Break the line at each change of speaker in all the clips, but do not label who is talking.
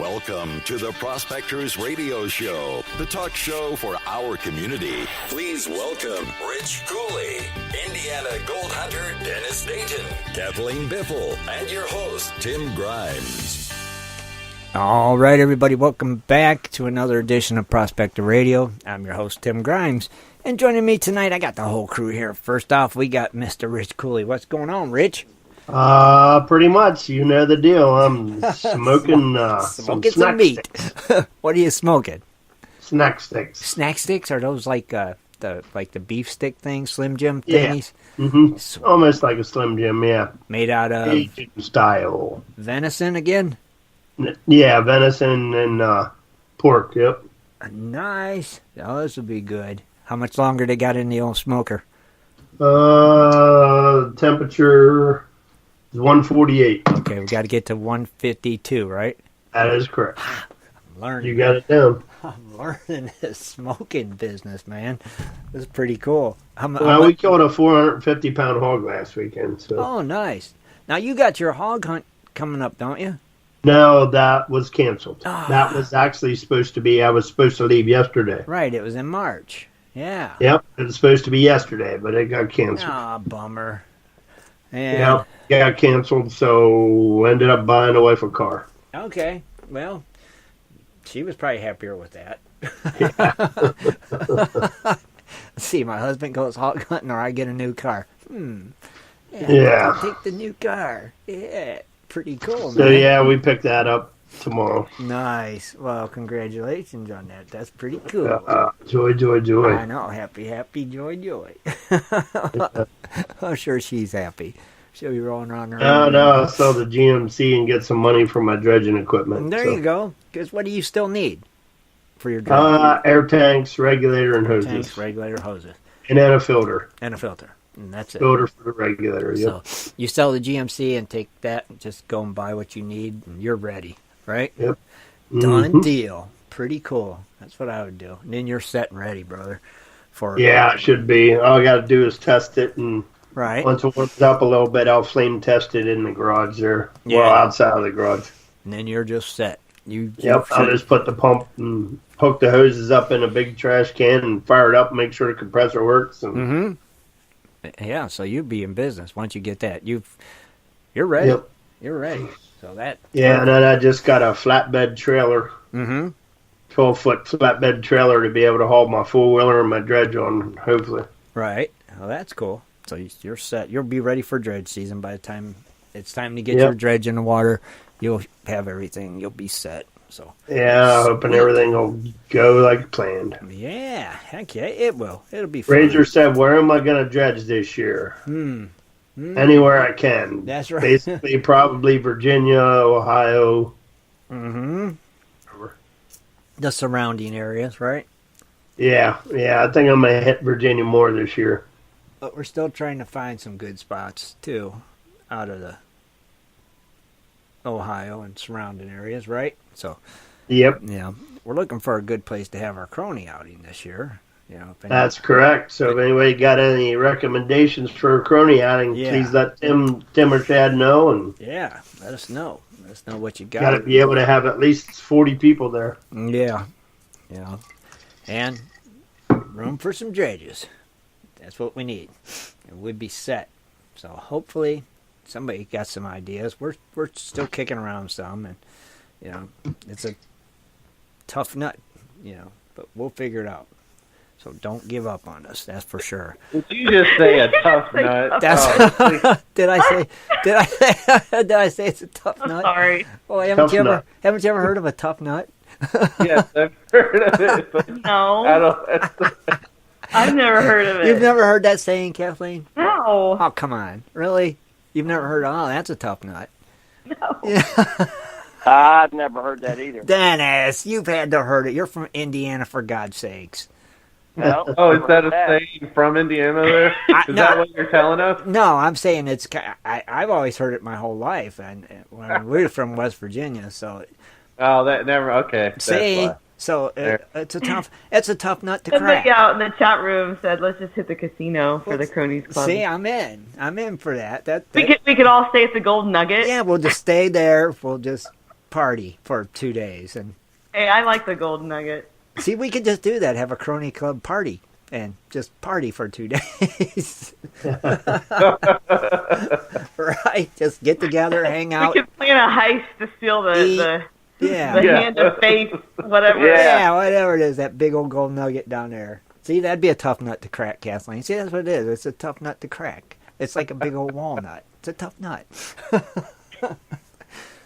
Welcome to the Prospectors Radio Show, the talk show for our community. Please welcome Rich Cooley, Indiana Gold Hunter Dennis Dayton, Kathleen Biffle, and your host, Tim Grimes.
All right, everybody, welcome back to another edition of Prospector Radio. I'm your host, Tim Grimes, and joining me tonight, I got the whole crew here. First off, we got Mr. Rich Cooley. What's going on, Rich?
Pretty much. You know the deal. I'm smoking
some meat. What are you smoking?
Snack sticks.
Snack sticks? Are those like the beef stick things, Slim Jim thingies?
Yeah. Mm-hmm. Almost like a Slim Jim, yeah.
Made out of
Asian style.
Venison again?
Yeah, venison and pork, yep.
Nice. Oh, this will be good. How much longer they got in the old smoker?
Temperature is 148.
Okay, we got to get to 152, right?
That is correct.
I'm learning.
You got it down.
I'm learning this smoking business, man. This is pretty cool.
We killed a 450-pound hog last weekend. So.
Oh, nice. Now, you got your hog hunt coming up, don't you?
No, that was canceled. That was actually supposed to be, I was supposed to leave yesterday.
Right, it was in March. Yeah.
Yep, it was supposed to be yesterday, but it got canceled.
Bummer. And
yep, got canceled, so ended up buying the wife a car.
Okay, well, she was probably happier with that.
Yeah.
See, my husband goes hog hunting or I get a new car.
Yeah.
I'll take the new car. Yeah, pretty cool, man.
So, yeah, we picked that up tomorrow.
Nice. Well, congratulations on that. That's pretty cool.
Joy, joy, joy.
I know. Happy, happy, joy, joy. I'm sure she's happy. She'll be rolling around her.
No, I'll sell the GMC and get some money for my dredging equipment.
There you go. Because what do you still need for your dredging?
Air tanks, regulator, and hoses.
Tanks, regulator, hoses.
And then a filter.
And a filter. And that's it.
Filter for the regulator, yep.
So you sell the GMC and take that and just go and buy what you need and you're ready, right?
Yep.
Done deal. Pretty cool. That's what I would do. And then you're set and ready, brother.
Yeah, it should be. All I got to do is test it, and once it warms up a little bit, I'll flame test it in the garage there. Yeah. Well, outside of the garage.
And then you're just set.
I'll just put the pump and hook the hoses up in a big trash can and fire it up and make sure the compressor works. And
yeah, so you'd be in business once you get that. You're ready.
Yep.
You're ready. So that.
Yeah, and then I just got a flatbed trailer. 12-foot flatbed trailer to be able to haul my four-wheeler and my dredge on, hopefully.
Right. Well, that's cool. So you're set. You'll be ready for dredge season by the time it's time to get your dredge in the water. You'll have everything. You'll be set. So
yeah, hoping everything will go like planned.
Yeah, heck yeah, it will. It'll be fun.
Ranger said, where am I going to dredge this year? Anywhere I can.
That's right.
Basically, probably Virginia, Ohio.
The surrounding areas, right?
Yeah. I think I'm going to hit Virginia more this year.
But we're still trying to find some good spots, too, out of the Ohio and surrounding areas, right? So,
yep.
Yeah, we're looking for a good place to have our crony outing this year.
That's correct. So if anybody got any recommendations for a crony outing, please let Tim or Chad know. And
yeah, let us know. Let us know what you got.
Got to be able to have at least 40 people there.
Yeah. And room for some dredges. That's what we need. And we'd be set. So hopefully somebody got some ideas. We're still kicking around some, and it's a tough nut, but we'll figure it out. So don't give up on us. That's for sure.
Did you just say a tough nut?
Did I say it's a tough nut?
Sorry.
Well, haven't you ever heard of a tough nut?
Yes, I've heard of it. But
no. I've never heard of it.
You've never heard that saying, Kathleen?
No.
Oh, come on. Really? You've never heard that's a tough nut.
No.
Yeah.
I've never heard that either.
Dennis, you've had to heard it. You're from Indiana, for God's sakes.
No,
is that a saying from Indiana there? Is that what you're telling us?
No, I'm saying I've always heard it my whole life, and we're from West Virginia, so.
Oh, that never. Okay.
See, so it's a tough nut to crack.
Somebody out in the chat room said, "Let's just hit the casino for the Cronies Club."
See, I'm in for that.
We could all stay at the Golden Nugget.
Yeah, we'll just stay there. We'll just party for 2 days. And
Hey, I like the gold nugget.
see, we could just do that. Have a crony club party and just party for 2 days. Right? Just get together, hang out.
We could plan a heist to steal the
Yeah.
hand of faith, whatever.
Yeah, whatever it is, that big old gold nugget down there. See, that'd be a tough nut to crack, Kathleen. See, that's what it is. It's a tough nut to crack. It's like a big old walnut. It's a tough nut.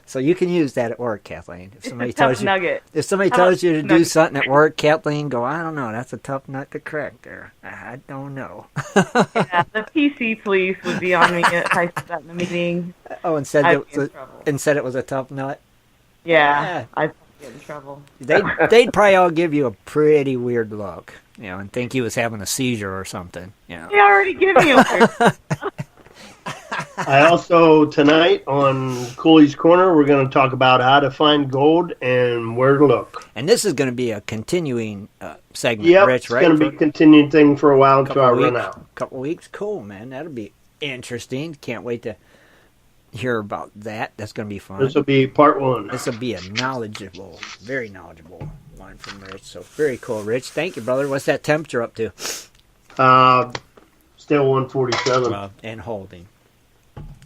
So you can use that at work, Kathleen. If somebody tells you,
nugget.
if somebody tells you to do something at work, Kathleen, go, I don't know. That's a tough nut to crack there. I don't know.
Yeah, the PC police would be on me if I said that in the meeting.
Oh, and said
I'd be in trouble.
it was a tough nut.
Yeah, I'd get in trouble.
They'd probably all give you a pretty weird look, and think he was having a seizure or something.
They already give me a weird.
I also, tonight on Cooley's Corner, we're going to talk about how to find gold and where to look.
And this is going to be a continuing segment,
Yep,
Rich, right?
it's going to be a continuing thing for a while until I run out.
Couple weeks, cool, man. That'll be interesting. Can't wait to hear about that. That's going to be fun.
This will be part 1.
This will be a very knowledgeable one from Rich. So very cool, Rich. Thank you, brother. What's that temperature up to?
Still 147.
And holding.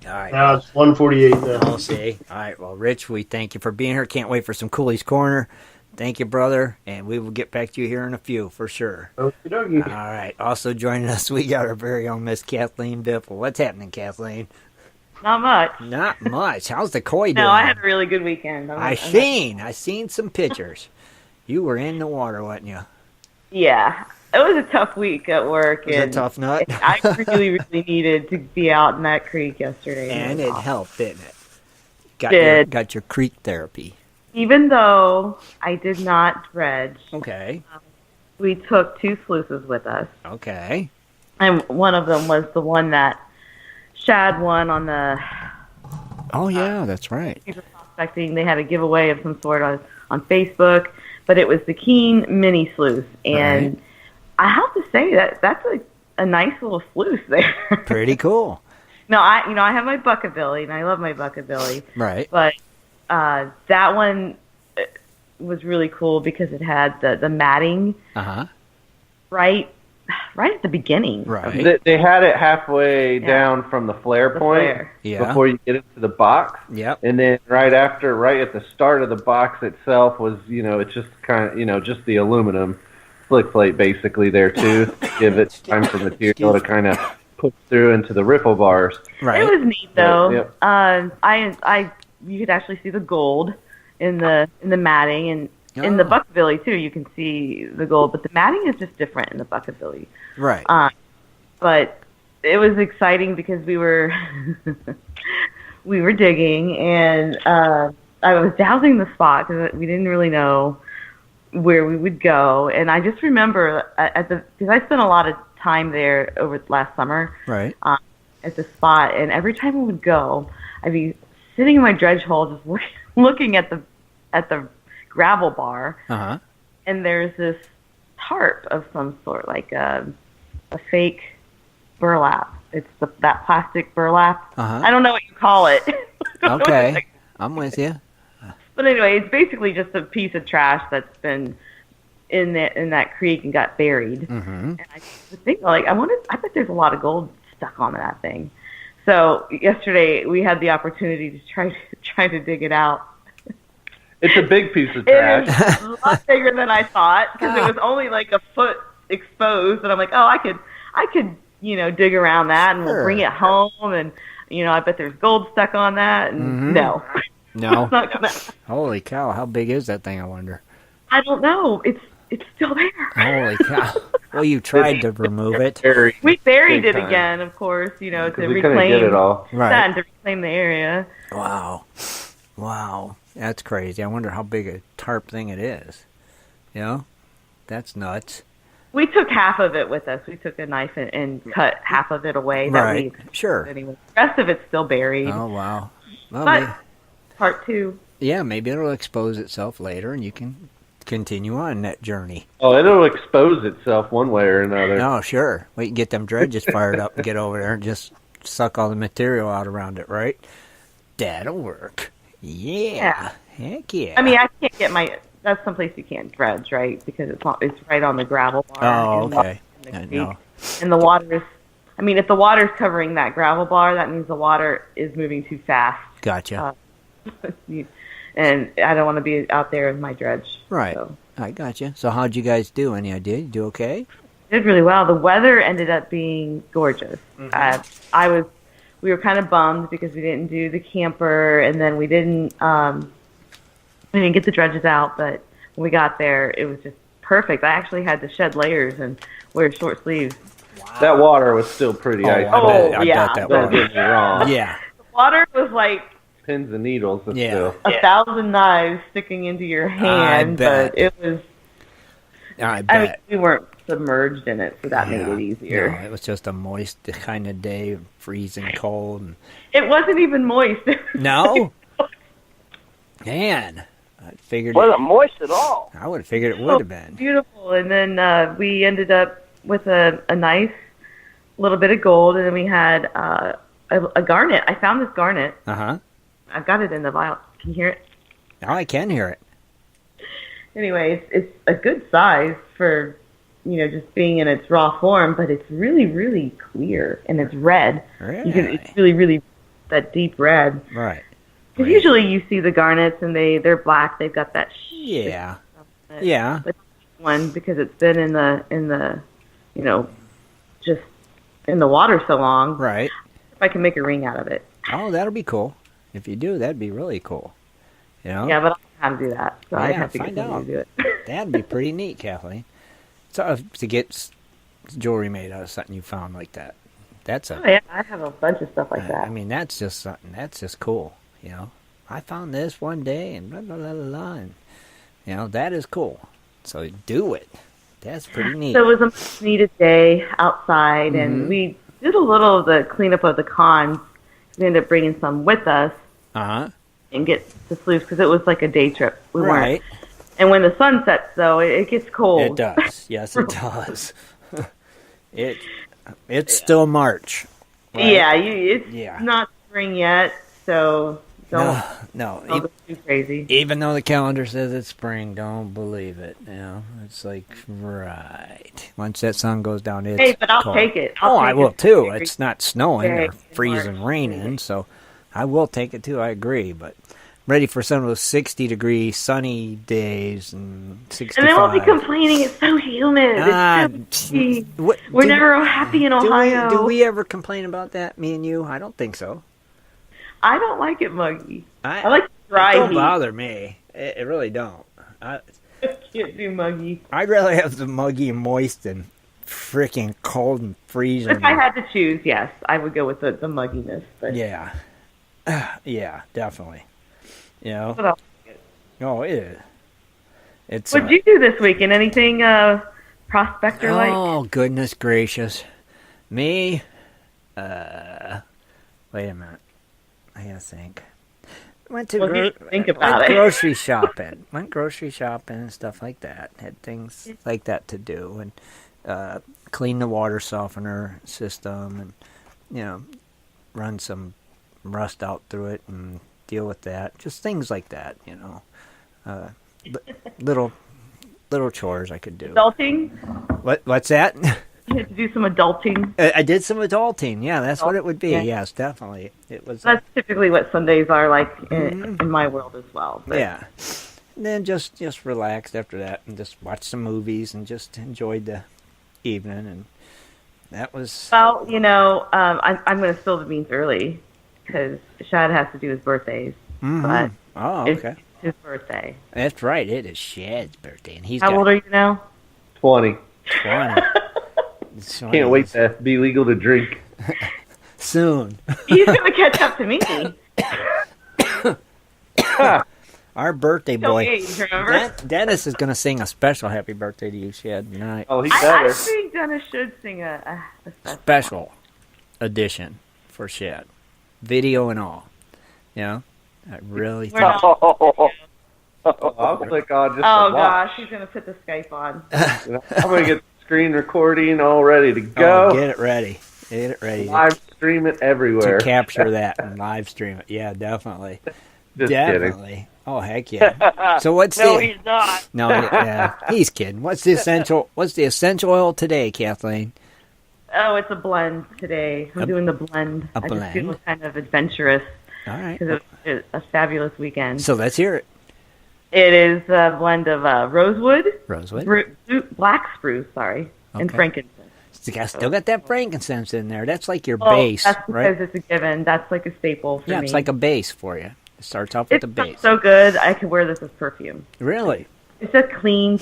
All right.
Now it's 148 now.
We'll see. All right. Well, Rich, we thank you for being here. Can't wait for some Cooley's Corner. Thank you, brother. And we will get back to you here in a few for sure.
Okie dokie.
All right. Also joining us, we got our very own Miss Kathleen Biffle. What's happening, Kathleen?
Not much.
Not much. How's the koi doing?
No, I had a really good weekend.
I seen some pictures. You were in the water, wasn't you?
Yeah. It was a tough week at work.
Was it a tough nut?
I really, really needed to be out in that creek yesterday.
And it helped, didn't it? Got your creek therapy.
Even though I did not dredge.
Okay.
We took 2 sluices with us.
Okay.
And one of them was the one that Shad won on the...
Oh, yeah, that's right.
Prospecting. They had a giveaway of some sort on Facebook, but it was the Keen mini sluice. And I have to say that's a nice little sluice there.
Pretty cool.
No, I have my buckabilly, and I love my buckabilly.
Right.
But that one was really cool because it had the matting right at the beginning.
Right.
They had it halfway down from the flare point before you get into the box.
Yep.
And then right at the start of the box itself was, it's just kind of, just the aluminum slick plate basically there too, to give it time for material to kind of push through into the riffle bars.
Right.
It was neat though.
Yep.
You could actually see the gold in the matting, and in the buckabilly too. You can see the gold, but the matting is just different in the buckabilly.
Right.
But it was exciting because we were digging, and I was dowsing the spot because we didn't really know where we would go. And I just remember because I spent a lot of time there over last summer,
right,
at the spot, and every time we would go, I'd be sitting in my dredge hole just looking at the gravel bar, and there's this tarp of some sort, like a fake burlap. It's that plastic burlap. I don't know what you call it.
Okay, I'm with you.
But anyway, it's basically just a piece of trash that's been in that creek and got buried. And I was thinking, I bet there's a lot of gold stuck on that thing. So yesterday we had the opportunity to try to dig it out.
It's a big piece of trash.
It was a lot bigger than I thought because it was only like a foot exposed, and I'm like, oh, I could dig around that, and we'll bring it home, and I bet there's gold stuck on that, and no. It's not gonna.
Holy cow! How big is that thing? I wonder.
I don't know. It's still there.
Holy cow! Well, you tried to remove it.
We buried it again, of course. To reclaim
get it all.
Right. To reclaim the area.
Wow, that's crazy. I wonder how big a tarp thing it is. That's nuts.
We took half of it with us. We took a knife and cut half of it away.
Right. Sure.
Anyway, the rest of it's still buried.
Oh wow. Well,
but part 2.
Yeah, maybe it'll expose itself later, and you can continue on that journey.
Oh, it'll expose itself one way or another.
Oh, sure. We can get them dredges fired up and get over there and just suck all the material out around it, right? That'll work. Yeah. Heck yeah.
I mean, I can't get that's someplace you can't dredge, right? Because it's right on the gravel bar.
Oh, okay.
No. And the water is, I mean, if the water is covering that gravel bar, that means the water is moving too fast.
Gotcha.
And I don't want to be out there with my dredge.
Right.
So.
I gotcha. So how'd you guys do? Any idea? You do okay?
Did really well. The weather ended up being gorgeous. Mm-hmm. We were kind of bummed because we didn't do the camper, and then we didn't get the dredges out. But when we got there, it was just perfect. I actually had to shed layers and wear short sleeves.
Wow. That water was still pretty icy.
I bet that
Don't get me wrong.
Yeah.
The water was like
pins and needles.
Still 1,000 knives sticking into your hand, but it was.
I bet.
I mean, we weren't submerged in it, so that made it easier.
No, it was just a moist kind of day, freezing cold. And...
It wasn't even moist.
No? Man, I figured...
It wasn't moist at all.
I would have figured it would have been.
Beautiful. And then we ended up with a nice little bit of gold, and then we had a garnet. I found this garnet.
Uh-huh.
I've got it in the vial. Can you hear it?
Oh, I can hear it.
Anyway, it's a good size for, just being in its raw form, but it's really, really clear, and it's red.
Really?
It's really, really that deep red.
Right.
Because usually you see the garnets, and they're black. They've got that.
Yeah.
But
Yeah.
But one, because it's been in the, just in the water so long.
Right.
If I can make a ring out of it.
Oh, that'll be cool. If you do, that'd be really cool.
Yeah, but I don't know how to do that, so I'd have to get somebody to do it.
That'd be pretty neat, Kathleen. So to get jewelry made out of something you found like that.
Oh yeah, I have a bunch of stuff like that.
I mean, that's just something. That's just cool. I found this one day, and blah blah blah blah, and that is cool. So do it. That's pretty neat.
So it was a much needed day outside, and we did a little of the cleanup of the cons. We ended up bringing some with us. And get the sleeves because it was like a day trip. We weren't. And when the sun sets, though, it gets cold.
It does. Yes, it does. It's still March. Right?
Yeah, it's not spring yet, so don't go too crazy.
Even though the calendar says it's spring, don't believe it. It's like once that sun goes down, it's
hey, but I'll
cold.
take it.
I will too. It's not snowing or freezing, raining, so I will take it too. I agree, but I'm ready for some of those 60-degree sunny days and 65.
And they won't be complaining. It's so humid. We're never happy in Ohio.
Do we ever complain about that, me and you? I don't think so.
I don't like it muggy. I like dry
heat. It don't
heat.
bother me. It really don't.
I can't do muggy.
I'd rather have the muggy and moist than freaking cold and freezing.
If I had to choose, yes, I would go with the mugginess. But.
Yeah. Yeah, definitely.
What else?
Oh, it is. It's.
What'd you do this weekend? Anything prospector-like?
Oh, goodness gracious. Me? Wait a minute. I gotta think. Went grocery shopping. Went grocery shopping and stuff like that. Had things like that to do. And clean the water softener system and, run some rust out through it and deal with that. Just things like that, little chores I could do.
Adulting?
What's that?
You had to do some adulting.
I did some adulting. Yeah, that's what it would be. Yeah. Yes, definitely. It was.
That's typically what Sundays are like in my world as well. But.
Yeah. And then just relaxed after that and just watched some movies and just enjoyed the evening, and that was.
Well, I'm going to spill the beans early because Shad has to do his birthdays. But
okay.
It's his birthday.
That's right. It is Shad's birthday, and he's.
How old are you now?
20.
20.
Can't wait to be legal to drink.
Soon.
He's going to catch up to me.
Our birthday boy.
Age, remember?
Dennis is going to sing a special happy birthday to you, Shad, tonight.
Oh, he better.
I think Dennis should sing a
special edition for Shad. Video and all. I really think.
I'll click on just
Oh, gosh, he's going to put the Skype on.
I'm going to get screen recording all ready to go.
Oh, get it ready. Get it ready.
Live stream it everywhere.
To capture that and live stream it. Yeah, definitely. Definitely. Kidding. Oh, heck yeah. So what's
no, he's not.
No, yeah, he's kidding. What's the essential oil today, Kathleen?
Oh, it's a blend today. I'm doing the blend.
A blend?
I just feel kind of adventurous.
All right.
Because it was a fabulous weekend.
So let's hear it.
It is a blend of rosewood, black spruce, and frankincense.
Still got that frankincense in there. That's like your base,
that's because
right?
it's a given. That's like a staple for me.
Yeah, it's like a base for you. It starts off with the base.
It's so good. I could wear this as perfume.
Really?
It's a clean,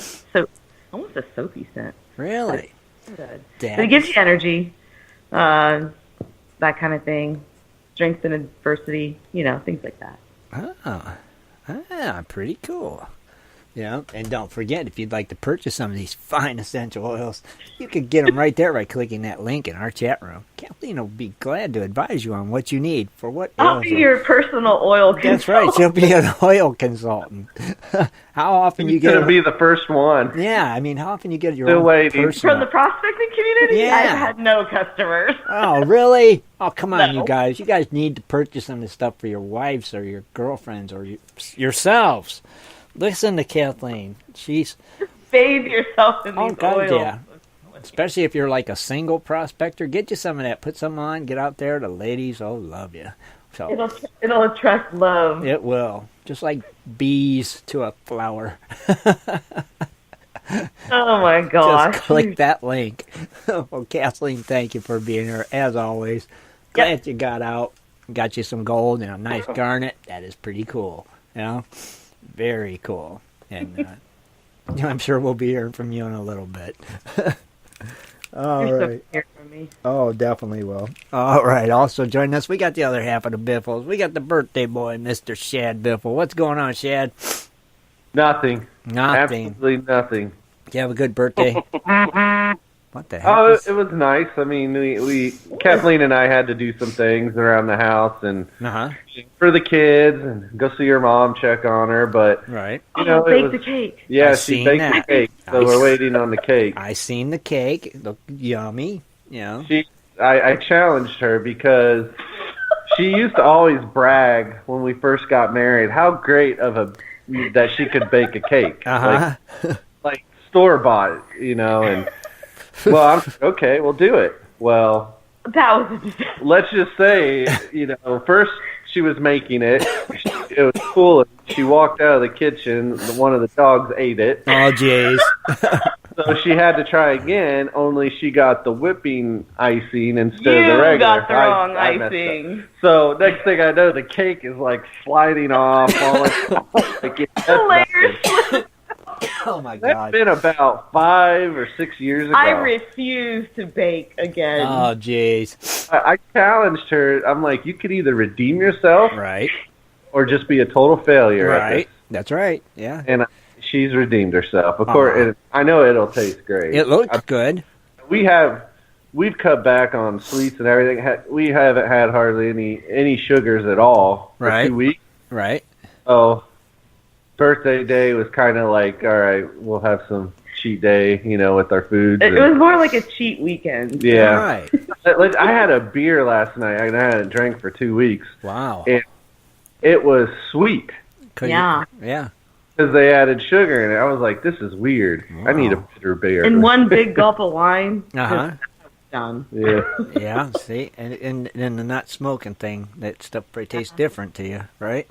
almost a soapy scent.
Really?
Good. But it gives you energy, that kind of thing. Strength in adversity, things like that.
Pretty cool. Yeah, and don't forget, if you'd like to purchase some of these fine essential oils, you could get them right there by clicking that link in our chat room. Kathleen will be glad to advise you on what you need for what
I'll be your personal oil consultant.
That's right, she'll be an oil consultant. How often you get...
You're going to be the first one.
Yeah, I mean, how often you get your
Still
own
waiting.
personal...
From the prospecting community?
Yeah.
I've had no customers.
Oh, really? Oh, come on,
No.
you guys. You guys need to purchase some of this stuff for your wives or your girlfriends or yourselves. Listen to Kathleen. She's...
Bathe yourself in these oils.
Yeah. Especially if you're like a single prospector. Get you some of that. Put some on. Get out there. The ladies will love you. So
It'll attract love.
it will. Just like bees to a flower.
Oh, my gosh.
Just click that link. Well, Kathleen, thank you for being here, as always. Glad you got out. Got you some gold and a nice garnet. That is pretty cool. Very cool. And I'm sure we'll be hearing from you in a little bit. All
You're
right.
so here from me.
Oh, definitely will. All right. Also joining us, we got the other half of the Biffles. We got the birthday boy, Mr. Shad Biffle. What's going on, Shad?
Nothing.
Nothing.
Absolutely nothing.
Did you have a good birthday? What the heck?
Oh, it was nice. I mean, we Kathleen and I had to do some things around the house and for the kids and go see her mom, check on her. But
right,
bake the cake.
Yeah, she baked the cake, so we're waiting on the cake.
I seen the cake. It looked yummy. Yeah.
I challenged her because she used to always brag when we first got married how great that she could bake a cake, like store bought, and. Well, okay, we'll do it. Well,
that was a disaster.
Let's just say, first she was making it. It was cool. She walked out of the kitchen. One of the dogs ate it.
Oh, jeez.
So she had to try again, only she got the whipping icing instead of the regular.
You got the wrong icing.
So next thing I know, the cake is like sliding off.
Layers.
Oh my God!
That's been about 5 or 6 years ago.
I refuse to bake again.
Oh, jeez.
I challenged her. I'm like, you could either redeem yourself,
right,
or just be a total failure.
Right. That's right. Yeah.
And she's redeemed herself. Of course, I know it'll taste great.
It looks good.
We've cut back on sweets and everything. We haven't had hardly any sugars at all for 2 weeks.
Right.
So birthday day was kind of like, all right, we'll have some cheat day, with our foods.
It was more like a cheat weekend.
Yeah.
Right.
I had a beer last night, and I hadn't drank for 2 weeks.
Wow.
And it was sweet.
Yeah.
Yeah.
Because they added sugar in it. I was like, this is weird. Wow. I need a bitter beer.
And one big gulp of wine.
Done.
Yeah. Yeah, see? And the not smoking thing, that stuff tastes different to you, right?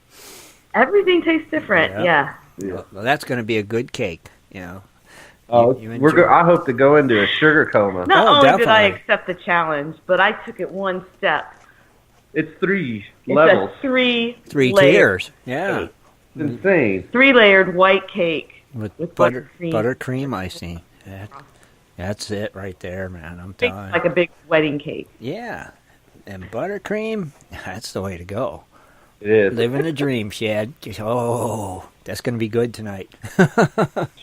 Everything tastes different, yeah.
Well, that's going to be a good cake,
Oh, I hope to go into a sugar coma.
Not only did I accept the challenge, but I took it one step.
It's 3 levels.
It's a
3 tiers. Yeah.
It's insane.
3-layered white cake with
buttercream icing. That's it right there, man. I'm telling you.
Like a big wedding cake.
Yeah. And buttercream, that's the way to go.
It is.
Living the dream, Shad. Oh, that's going to be good tonight.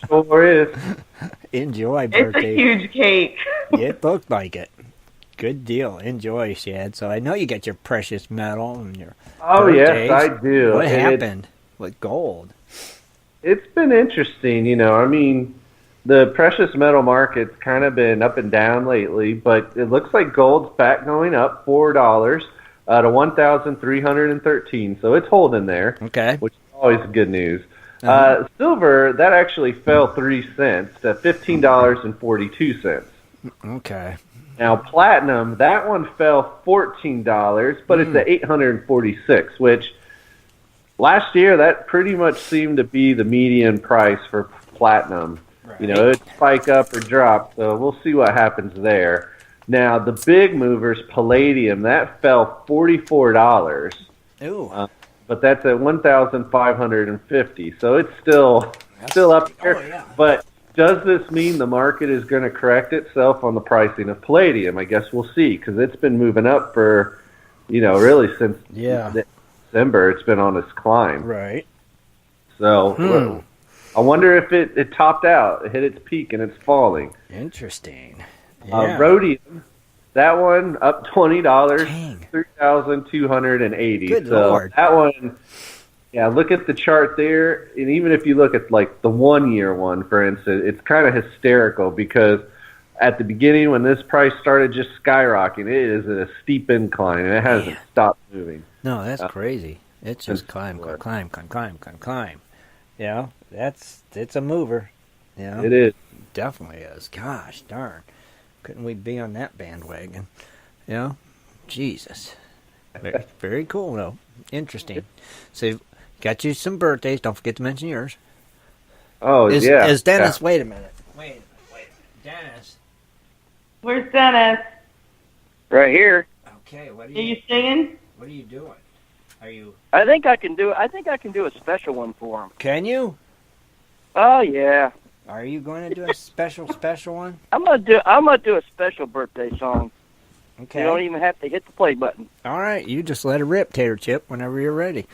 Sure is.
Enjoy, birthday.
It's a huge cake.
It looked like it. Good deal. Enjoy, Shad. So I know you got your precious metal and your birthdays.
Yes, I do.
What happened with gold?
It's been interesting, I mean, the precious metal market's kind of been up and down lately, but it looks like gold's back going up $4. to 1,313. So it's holding there.
Okay.
Which is always good news. Silver, that actually fell 3 cents to $15.42.
Okay.
Now, platinum, that one fell $14, but it's at $846, which last year that pretty much seemed to be the median price for platinum. Right. You know, it'd spike up or drop, so we'll see what happens there. Now, the big movers, palladium, that fell $44.
Ooh.
But that's at 1,550, so it's still up there. Oh, yeah. But does this mean the market is going to correct itself on the pricing of palladium? I guess we'll see, because it's been moving up for, really since December. It's been on its climb.
Right.
So I wonder if it topped out, it hit its peak, and it's falling.
Interesting. Yeah.
Rhodium, that one up $20, 3,280.
Good
so
Lord.
That one. Yeah, look at the chart there, and even if you look at like the 1 year one, for instance, it's kind of hysterical because at the beginning when this price started just skyrocketing, it is a steep incline and it hasn't stopped moving.
No, that's crazy. It's just climb. Yeah, it's a mover. Yeah,
it is.
Definitely is. Gosh darn, couldn't we be on that bandwagon? Jesus. Very, very cool though. Interesting. So. Got you some birthdays. Don't forget to mention yours.
Oh, yeah.
Is Dennis... Yeah. Wait a minute. Dennis.
Where's Dennis?
Right here.
Okay,
what are you singing?
What are you doing? Are you...
I think I can do a special one for him.
Can you?
Oh, yeah.
Are you going to do a special one?
I'm gonna do a special birthday song.
Okay.
You don't even have to hit the play button.
All right, you just let it rip, Tater Chip, whenever you're ready.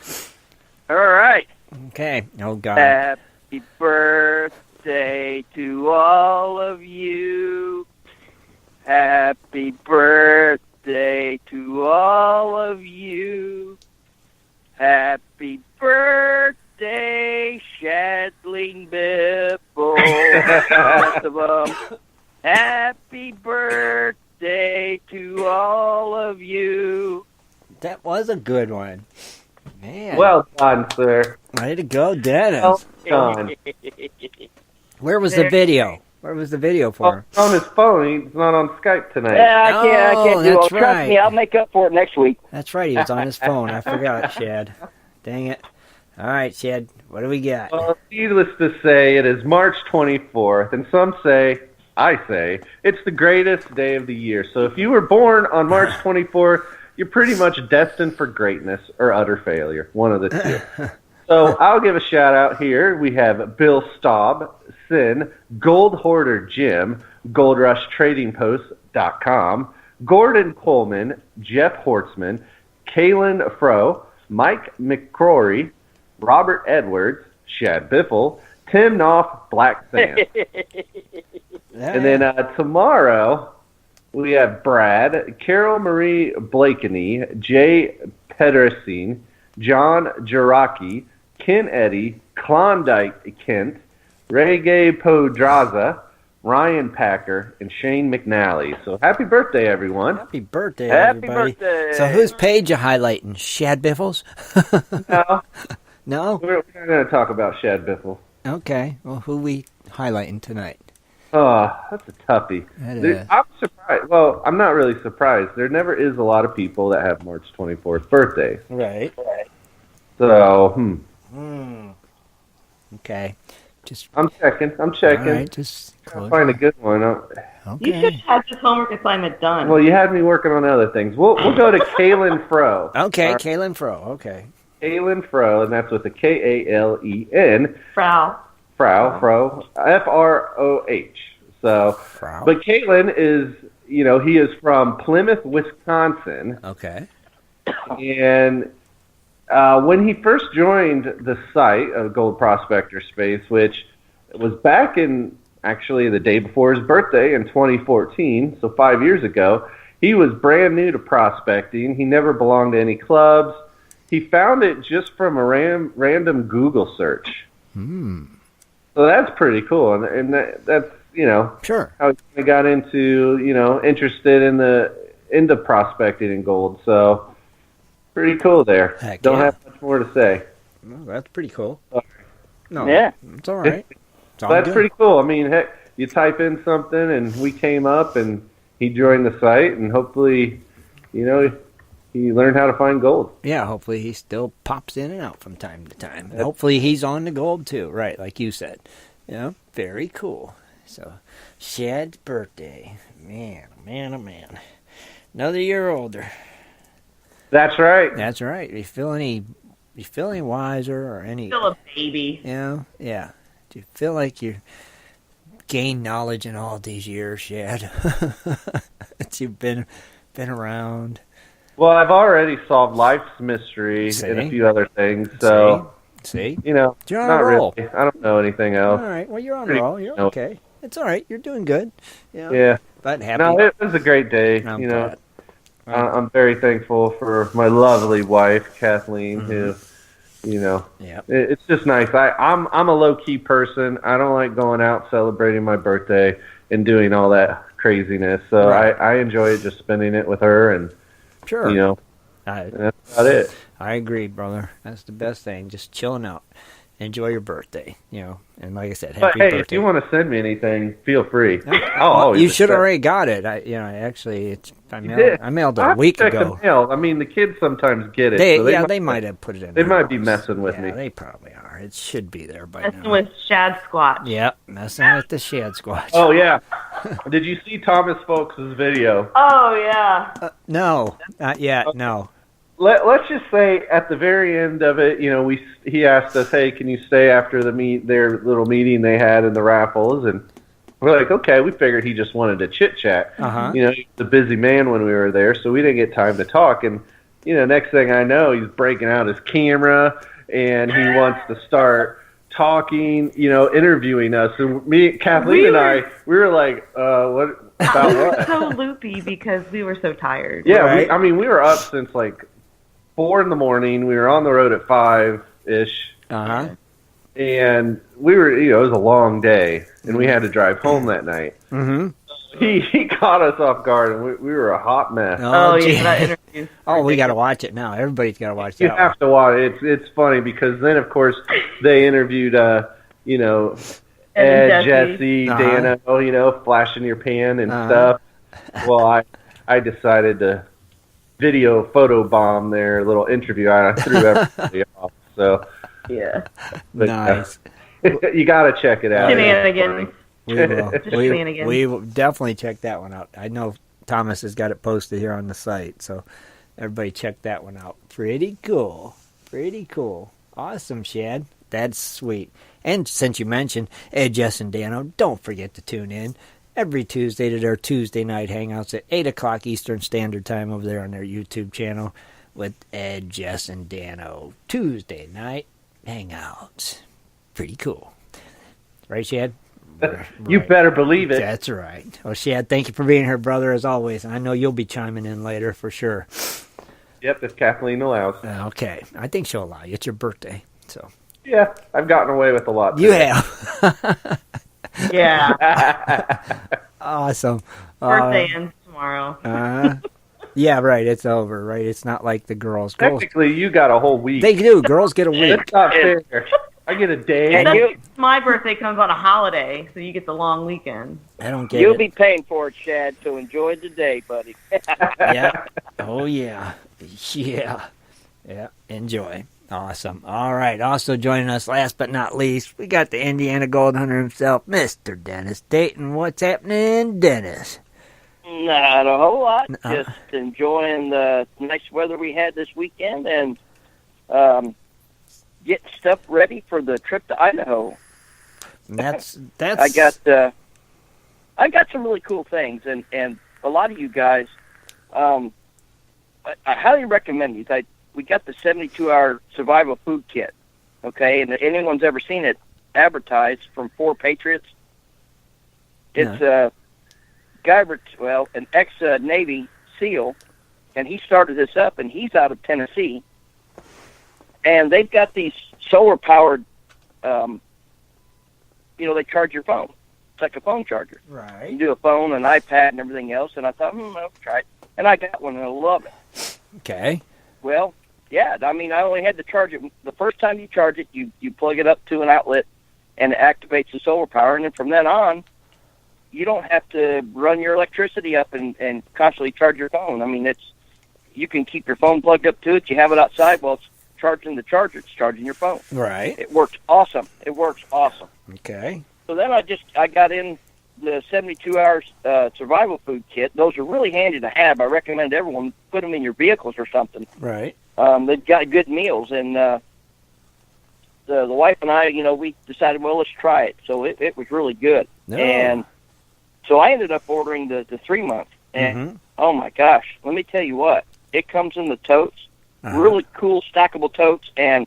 All right.
Okay. Oh, God.
Happy birthday to all of you. Happy birthday to all of you. Happy birthday, Kathleen Biffle. Rest of them. Happy birthday to all of you.
That was a good one. Man.
Well done, sir.
Way to go, Dennis.
Well done.
Where was the video? Where was the video for him?
On his phone. He's not on Skype tonight.
Yeah, I can't do it.
That's right.
Trust me, I'll make up for it next week.
That's right. He was on his phone. I forgot, Shad. Dang it. All right, Shad. What do we got?
Well, needless to say, it is March 24th, and some say, I say, it's the greatest day of the year. So if you were born on March 24th, you're pretty much destined for greatness or utter failure, one of the two. So I'll give a shout-out here. We have Bill Staub, Sin, Gold Hoarder Jim, GoldRushTradingPost.com, Gordon Coleman, Jeff Hortzman, Kaylin Fro, Mike McCrory, Robert Edwards, Shad Biffle, Tim Knopf, Black Sand. And then tomorrow... we have Brad, Carol Marie Blakeney, Jay Pedersen, John Jaraki, Ken Eddy, Klondike Kent, Reggae Podraza, Ryan Packer, and Shane McNally. So happy birthday, everyone.
Happy birthday, everybody.
Happy birthday.
So whose page you highlighting? Shad Biffle's?
No.
No?
We're not going to talk about Shad Biffle.
Okay. Well, who we highlighting tonight?
Oh, that's a toughie. I'm surprised. Well, I'm not really surprised. There never is a lot of people that have March 24th birthdays.
Right.
So,
Okay.
I'm checking.
All right, just
find a good one.
Okay.
You should have this homework assignment done.
Well, you had me working on other things. We'll go to Kaylin Fro.
Okay, right. Kaylin Fro. Okay.
Kaylin Fro, and that's with a Kalen.
Fro,
F-R-O-H. So,
Frau.
But Kaylin is, he is from Plymouth, Wisconsin.
Okay.
And when he first joined the site of Gold Prospector Space, which was back in, actually, the day before his birthday in 2014, so 5 years ago, he was brand new to prospecting. He never belonged to any clubs. He found it just from a random Google search. So that's pretty cool, and that's
sure
how he got into interested into prospecting in gold. So pretty cool there.
Heck
Don't
yeah.
have much more to say.
Well, that's pretty cool. No,
Yeah.
it's all right. It's all
That's
good.
pretty cool. I mean, heck, you type in something, and we came up, and he joined the site, and hopefully, he learned how to find gold.
Yeah, hopefully he still pops in and out from time to time. And hopefully he's on the gold too, right, like you said. Yeah, very cool. So, Shad's birthday. Man, oh man, oh man. Another year older.
That's right.
That's right. You feel any wiser or any...
Still a baby.
Yeah. Do you feel like you gained knowledge in all these years, Shad? That you've been around.
Well, I've already solved life's mystery and a few other things, so...
See?
You're on
a roll.
Really. I don't know anything else.
All right. Well, you're on a roll. You're okay. It's all right. You're doing good.
Yeah.
But happy.
No, it was a great day.
I'm glad.
I'm very thankful for my lovely wife, Kathleen, who, it's just nice. I'm a low-key person. I don't like going out celebrating my birthday and doing all that craziness. So I enjoy it, just spending it with her, and
sure.
That's about it.
I agree, brother. That's the best thing. Just chilling out. Enjoy your birthday, and like I said, happy birthday.
If you want to send me anything, feel free.
You should already got it. I mailed it a week ago.
The mail. I mean, the kids sometimes get it.
They might have put it in.
They might be messing with me.
They probably are. It should be there by
messing
now.
with Shad Squatch.
Yep, messing with the Shad Squatch.
Oh yeah. Did you see Thomas Folks' video?
Oh yeah.
No, not yet. No.
Let's just say at the very end of it, he asked us, "Hey, can you stay after their little meeting they had in the raffles?" And we're like, "Okay." We figured he just wanted to chit chat. He was a busy man when we were there, so we didn't get time to talk. And next thing I know, he's breaking out his camera and he wants to start talking, interviewing us. And me, Kathleen, and I, we were like, "What about what?"
We were so loopy because we were so tired.
Yeah,
right?
we were up since like 4 a.m. We were on the road at 5-ish. And we were, it was a long day, and we had to drive home that night. He caught us off guard, and we were a hot mess.
Oh yeah, that interview.
Oh, we got to watch it now. Everybody's got to watch that.
You have to watch it. It's funny because then, of course, they interviewed, Ed, Jesse, Dano, flashing your pan and stuff. Well, I decided to video photo bomb their little interview. I threw everybody off. So
yeah,
but,
nice.
You got to check it out.
Shenanigans.
We will definitely check that one out. I know Thomas has got it posted here on the site, so everybody check that one out. Pretty cool. Awesome, Shad. That's sweet. And since you mentioned Ed, Jess, and Dano, don't forget to tune in every Tuesday to their Tuesday night hangouts at 8 o'clock Eastern Standard Time over there on their YouTube channel with Ed, Jess, and Dano. Tuesday night hangouts. Pretty cool. Right, Shad?
You better believe it.
That's right. Well, Shad, thank you for being here, brother, as always. And I know you'll be chiming in later for sure.
Yep, if Kathleen allows.
Okay. I think she'll allow you. It's your birthday. So.
Yeah, I've gotten away with a lot.
You have.
Yeah.
Awesome.
Birthday ends tomorrow.
Yeah, right. It's over, right? It's not like the girls.
Technically, you got a whole week.
They do. Girls get a week.
It's not fair. I get a day.
And my birthday comes on a holiday, so you get the long weekend.
I don't get
You'll
it.
be paying for it, Shad, so enjoy the day, buddy.
Yeah. Oh, yeah. Yeah. Yeah. Enjoy. Awesome. All right. Also joining us, last but not least, we got the Indiana Gold Hunter himself, Mr. Dennis Dayton. What's happening, Dennis?
Not a whole lot. Just enjoying the nice weather we had this weekend and getting stuff ready for the trip to Idaho.
That's.
I got some really cool things, and a lot of you guys, I highly recommend these. We got the 72-hour survival food kit, okay? And if anyone's ever seen it advertised from 4 Patriots, it's a guy, an ex-Navy SEAL, and he started this up, and he's out of Tennessee. And they've got these solar-powered, they charge your phone. It's like a phone charger.
Right.
You do a phone, an iPad, and everything else. And I thought, I'll try it. And I got one, and I love it.
Okay.
Well, Yeah, I mean, I only had to charge it. The first time you charge it, you plug it up to an outlet, and it activates the solar power. And then from then on, you don't have to run your electricity up and constantly charge your phone. I mean, you can keep your phone plugged up to it. You have it outside while it's charging the charger. It's charging your phone.
Right.
It works awesome. It works awesome.
Okay.
So then I got in the 72-hour survival food kit. Those are really handy to have. I recommend everyone put them in your vehicles or something.
Right.
They've got good meals, and the wife and I, we decided, well, let's try it. So it was really good.
No.
And so I ended up ordering the 3-month, and oh my gosh, let me tell you what, it comes in the totes, really cool stackable totes, and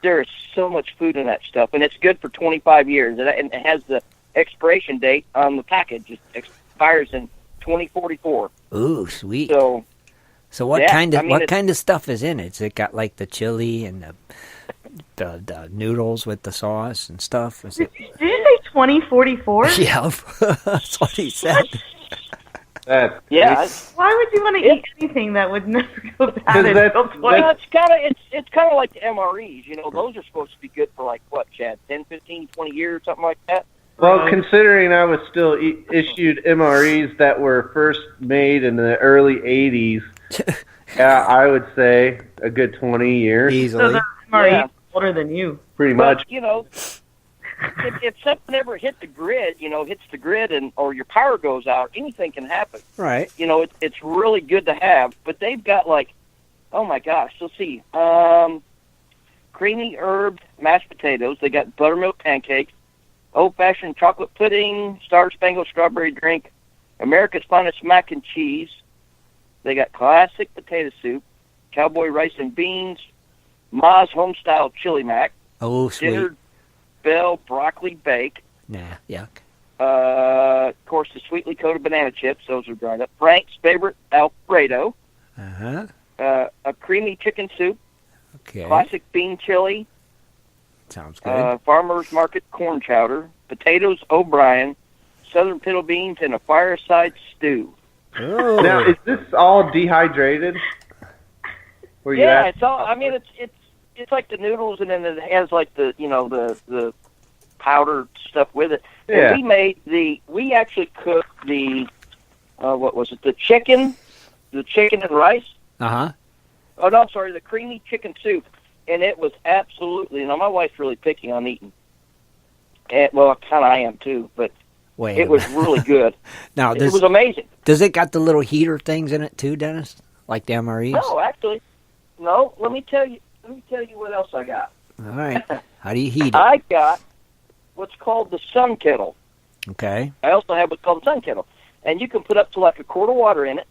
there is so much food in that stuff, and it's good for 25 years, and it has the expiration date on the package. It expires in 2044.
Ooh, sweet. So what kind of stuff is in it? Has it got like the chili and the noodles with the sauce and stuff?
Did you say 2044?
Yeah, that's what he said.
Yeah.
Why would you want to eat anything that would never go bad until 20?
Well, it's kind of like the MREs. Those are supposed to be good for like what, Chad? 10, 15, 20 years, something like that.
Well, considering I was still issued MREs that were first made in the early 80s, yeah, I would say a good 20 years.
Easily.
So the MRE is older than you.
Pretty much.
If something ever hits the grid or your power goes out, anything can happen.
Right.
It's really good to have, but they've got like, oh my gosh, let's see, creamy herb mashed potatoes. They got buttermilk pancakes, old-fashioned chocolate pudding, star-spangled strawberry drink, America's finest mac and cheese. They got classic potato soup, cowboy rice and beans, Ma's home-style chili mac.
Oh, sweet.
Dinner bell broccoli bake.
Nah, yuck.
Of course, the sweetly coated banana chips. Those are dried up. Frank's favorite Alfredo. A creamy chicken soup.
Okay.
Classic bean chili.
Sounds good.
Farmer's market corn chowder. Potatoes O'Brien. Southern pinto beans and a fireside stew.
Oh.
Now, is this all dehydrated?
It's all. I mean, it's like the noodles, and then it has like the the powdered stuff with it.
Yeah.
And we actually cooked the what was it? The chicken and rice.
Uh-huh.
Oh no, sorry, the creamy chicken soup, and it was absolutely. My wife's really picky on eating, and well, kind of I am too, but it was really good.
Now,
it was amazing.
Does it got the little heater things in it too, Dennis? Like the MREs?
No, actually, no. Let me tell you what else I got.
All right. How do you heat it?
I got what's called the sun kettle.
Okay.
I also have what's called the sun kettle, and you can put up to like a quart of water in it,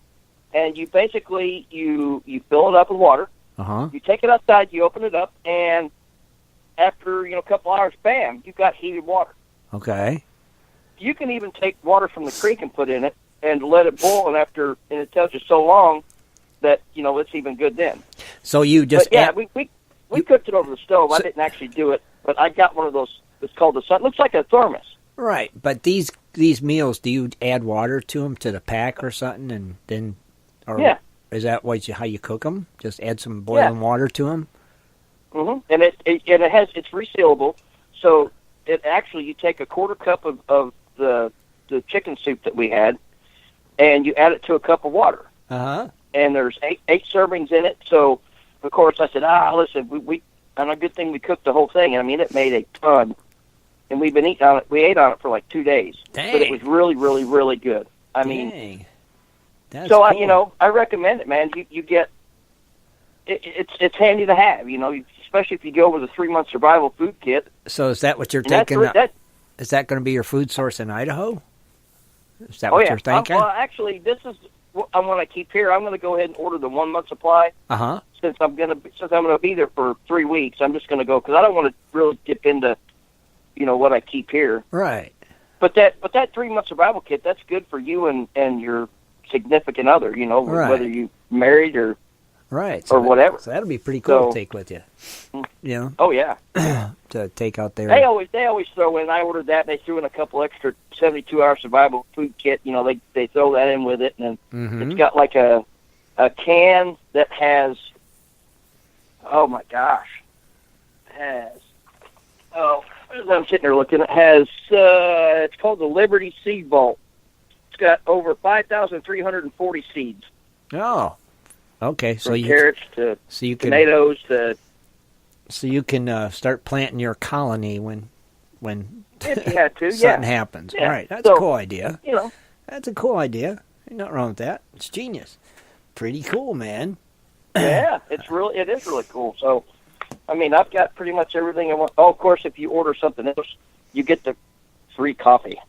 and you basically you fill it up with water.
Uh-huh.
You take it outside, you open it up, and after a couple hours, bam, you've got heated water.
Okay.
You can even take water from the creek and put in it and let it boil, and it tells you so long that it's even good then.
So you just
we cooked it over the stove. I didn't actually do it, but I got one of those. It's called the sun. It looks like a thermos.
Right, but these meals, do you add water to them to the pack or something, and then, is that how you cook them? Just add some boiling water to them.
Mm-hmm. And it's resealable, so it actually you take a quarter cup of the chicken soup that we had, and you add it to a cup of water.
Uh-huh.
And there's eight servings in it. So, of course, I said, listen, we and a good thing we cooked the whole thing. And I mean, it made a ton. And we've been eating on it. We ate on it for like 2 days.
Dang.
But it was really, really, really good. I mean,
that's
so
cool.
I recommend it, man. You get it's handy to have. Especially if you go with a 3-month survival food kit.
So is that what you're thinking? Is that going to be your food source in Idaho? Is that what you're thinking?
Well, actually, this is what I want to keep here. I'm going to go ahead and order the 1-month supply.
Uh-huh.
Since I'm going to be there for 3 weeks, I'm just going to go because I don't want to really dip into, what I keep here.
Right.
But that 3-month survival kit, that's good for you and your significant other.
Right.
Whether you married or
right
or whatever.
So that'll be pretty cool to take with you.
Oh yeah.
To take out there.
They always throw in. I ordered that. They threw in a couple extra 72-hour survival food kit. They throw that in with it, and it's got like a can that has oh my gosh, has, I'm sitting there looking, it has, it's called the Liberty Seed Vault. It's got over 5,340 seeds.
Oh, okay.
From carrots to tomatoes to...
So you can start planting your colony when
if you had to,
something happens.
Yeah.
Right, that's a cool idea.
You know.
That's a cool idea. Ain't nothing wrong with that. It's genius. Pretty cool, man.
Yeah, it is really cool. So, I mean, I've got pretty much everything I want. Oh, of course, if you order something else, you get the free coffee.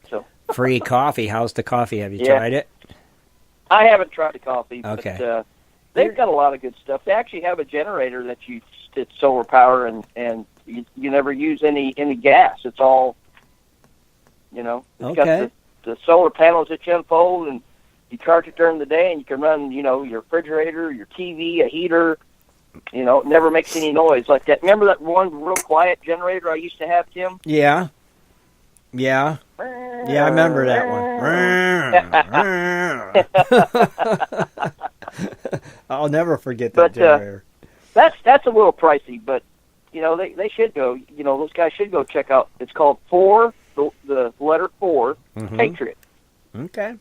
So
free coffee. How's the coffee? Have you tried it?
I haven't tried the coffee.
Okay.
But they've got a lot of good stuff. They actually have a generator that it's solar power, and you never use any gas. It's all, it's got the solar panels that you unfold, and you charge it during the day, and you can run, your refrigerator, your TV, a heater. It never makes any noise like that. Remember that one real quiet generator I used to have, Tim?
Yeah. Yeah, I remember that one. I'll never forget that generator.
That's a little pricey, but they should go. Those guys should go check out. It's called 4, the letter 4, Patriot.
Okay,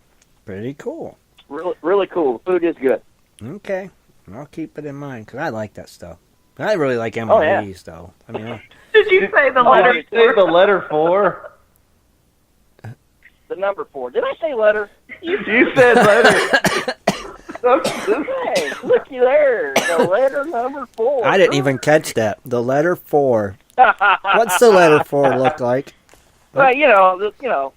pretty cool.
Really, really cool. The food is good.
Okay, I'll keep it in mind because I like that stuff. I really like M&Ms, though. I mean,
did you say the letter?
Did you say the letter 4?
The number 4. Did I say letter?
You said letter.
Hey, looky there. The letter number 4.
I didn't even catch that. The letter 4. What's the letter 4 look like?
Well, the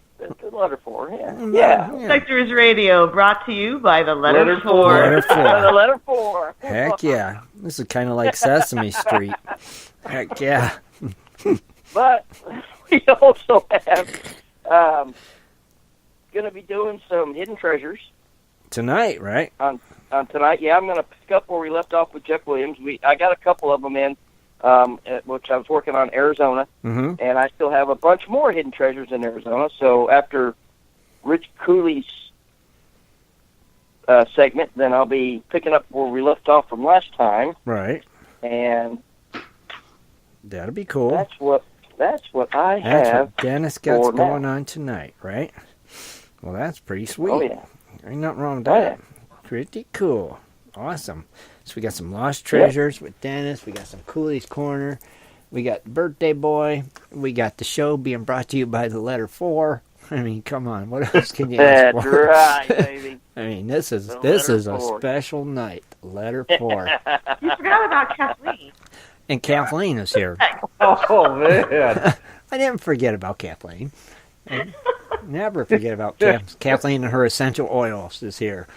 letter 4. Yeah.
Prospectors Radio, brought to you by the letter 4.
Letter 4.
The letter 4.
Heck yeah. This is kind of like Sesame Street. Heck yeah.
But we also have going to be doing some hidden treasures
tonight, right?
On tonight, yeah. I'm going to pick up where we left off with Jeff Williams. I got a couple of them in, which I was working on Arizona, and I still have a bunch more hidden treasures in Arizona. So after Rich Cooley's segment, then I'll be picking up where we left off from last time.
Right.
And
that'll be cool.
That's what I have.
That's what Dennis got going on tonight, right? Well, that's pretty sweet.
Oh, yeah.
Ain't nothing wrong with that. Pretty cool. Awesome. So we got some lost treasures with Dennis. We got some Cooley's Corner. We got Birthday Boy. We got the show being brought to you by the letter 4. I mean, come on. What else can you ask for?
That's right, baby.
I mean, this is a special night. Letter 4.
You forgot about Kathleen.
And Kathleen is here.
Oh, man.
I didn't forget about Kathleen. Never forget about Kathleen and her essential oils is here.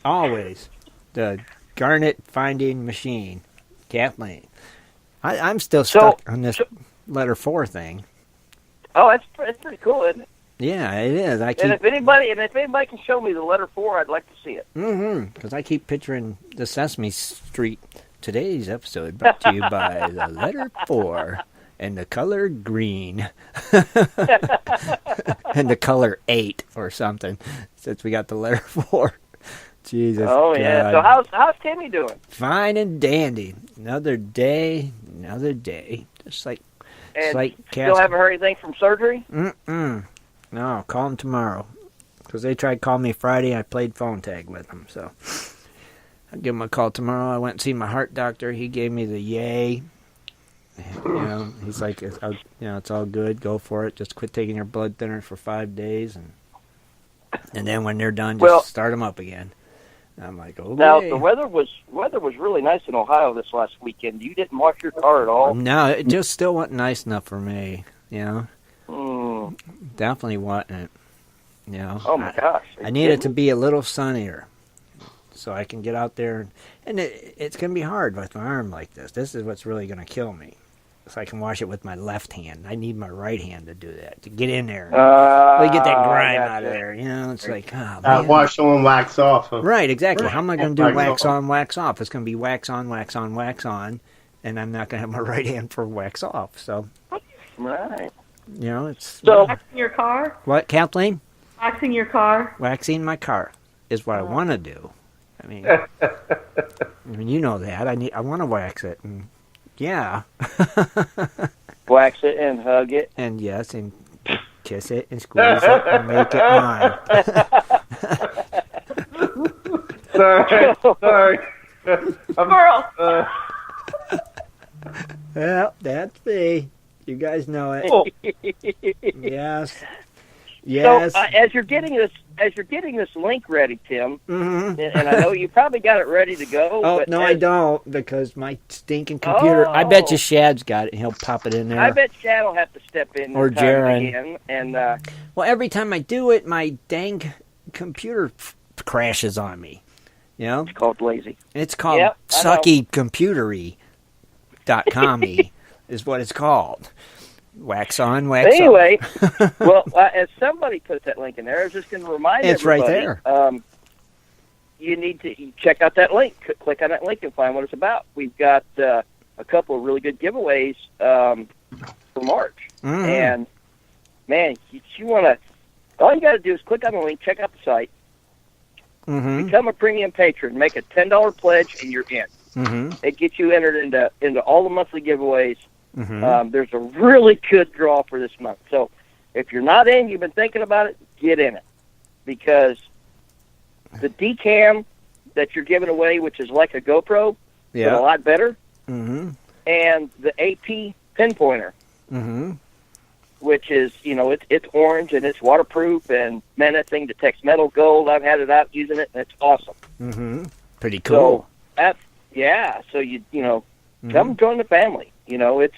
Always. The garnet finding machine. Kathleen. I'm still stuck on this letter 4 thing.
Oh, it's pretty cool, isn't it?
Yeah, it is.
And if anybody can show me the letter 4, I'd like to see it.
Because I keep picturing the Sesame Street. Today's episode brought to you by the letter 4 and the color green and the color 8 or something. Since we got the letter 4. Jesus.
Oh yeah.
God.
So how's Timmy doing?
Fine and dandy. Another day. Just like.
Still haven't heard anything from surgery?
No, I'll call him tomorrow. Because they tried calling me Friday. I played phone tag with them. So I'll give him a call tomorrow. I went and seen my heart doctor. He gave me the yay. He's like, it's all good. Go for it. Just quit taking your blood thinners for 5 days. And then when they're done, just start them up again. I'm like, okay.
Now, the weather was really nice in Ohio this last weekend. You didn't wash your car at all?
No, it just still wasn't nice enough for me, Definitely wasn't,
Oh, my gosh.
I need it to be a little sunnier so I can get out there. And it's going to be hard with my arm like this. This is what's really going to kill me. So I can wash it with my left hand. I need my right hand to do that, to get in there. Really get that grime out of there. It's like, oh, man.
Wash on, wax off.
Right, exactly. How am I going to do wax on, wax off? It's going to be wax on, wax on, wax on. And I'm not going to have my right hand for wax off. So,
right.
It's...
So, waxing your car?
What, Kathleen?
Waxing your car?
Waxing my car is what I want to do. I mean, you know that. I want to wax it. And yeah.
Wax it and hug it.
And yes, and kiss it and squeeze it and make it mine.
Sorry.
Squirrel.
Well, that's me. You guys know it. Yes.
So as you're getting this link ready, Tim, and I know you probably got it ready to go.
Oh
but
no, I don't, because my stinking computer. I bet you Shad's got it. And he'll pop it in there.
I bet Shad will have to step in.
Or Jaron.
Again, and
well, every time I do it, my dang computer crashes on me. You know,
it's called lazy.
It's called suckycomputery.com is what it's called. Wax on, wax
anyway,
off.
well, as somebody put that link in there, I was just going to remind everybody.
It's right there.
You need to check out that link. Click on that link and find what it's about. We've got a couple of really good giveaways for March. And, man, you want to... All you got to do is click on the link, check out the site, become a premium patron, make a $10 pledge, and you're in. It gets you entered into all the monthly giveaways. There's a really good draw for this month. So if you're not in, you've been thinking about it, get in it. Because the Decam that you're giving away, which is like a GoPro, but a lot better, and the AP pinpointer, which is, it's orange and it's waterproof, and man, that thing detects metal gold. I've had it out using it, and it's awesome.
Pretty cool.
So so come join the family. It's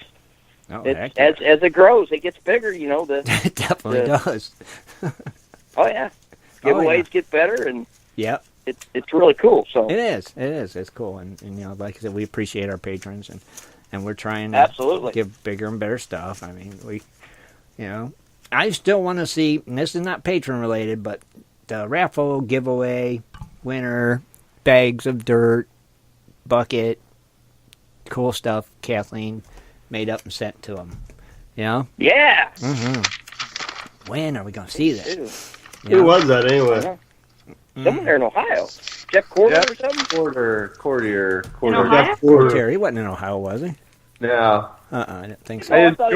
as it grows, it gets bigger.
It definitely does.
Oh yeah, giveaways get better, and it's really cool. So
it is. It's cool, and like I said, we appreciate our patrons, and we're trying to give bigger and better stuff. I mean, I still want to see, and this is not patron related, but the raffle giveaway winner, bags of dirt, bucket, cool stuff Kathleen made up and sent to them. Yeah. When are we going to see that?
Who was that anyway?
Someone there in Ohio. Jeff Corder or something?
Courtier.
Jerry wasn't in Ohio, was he?
No.
I didn't think so.
It was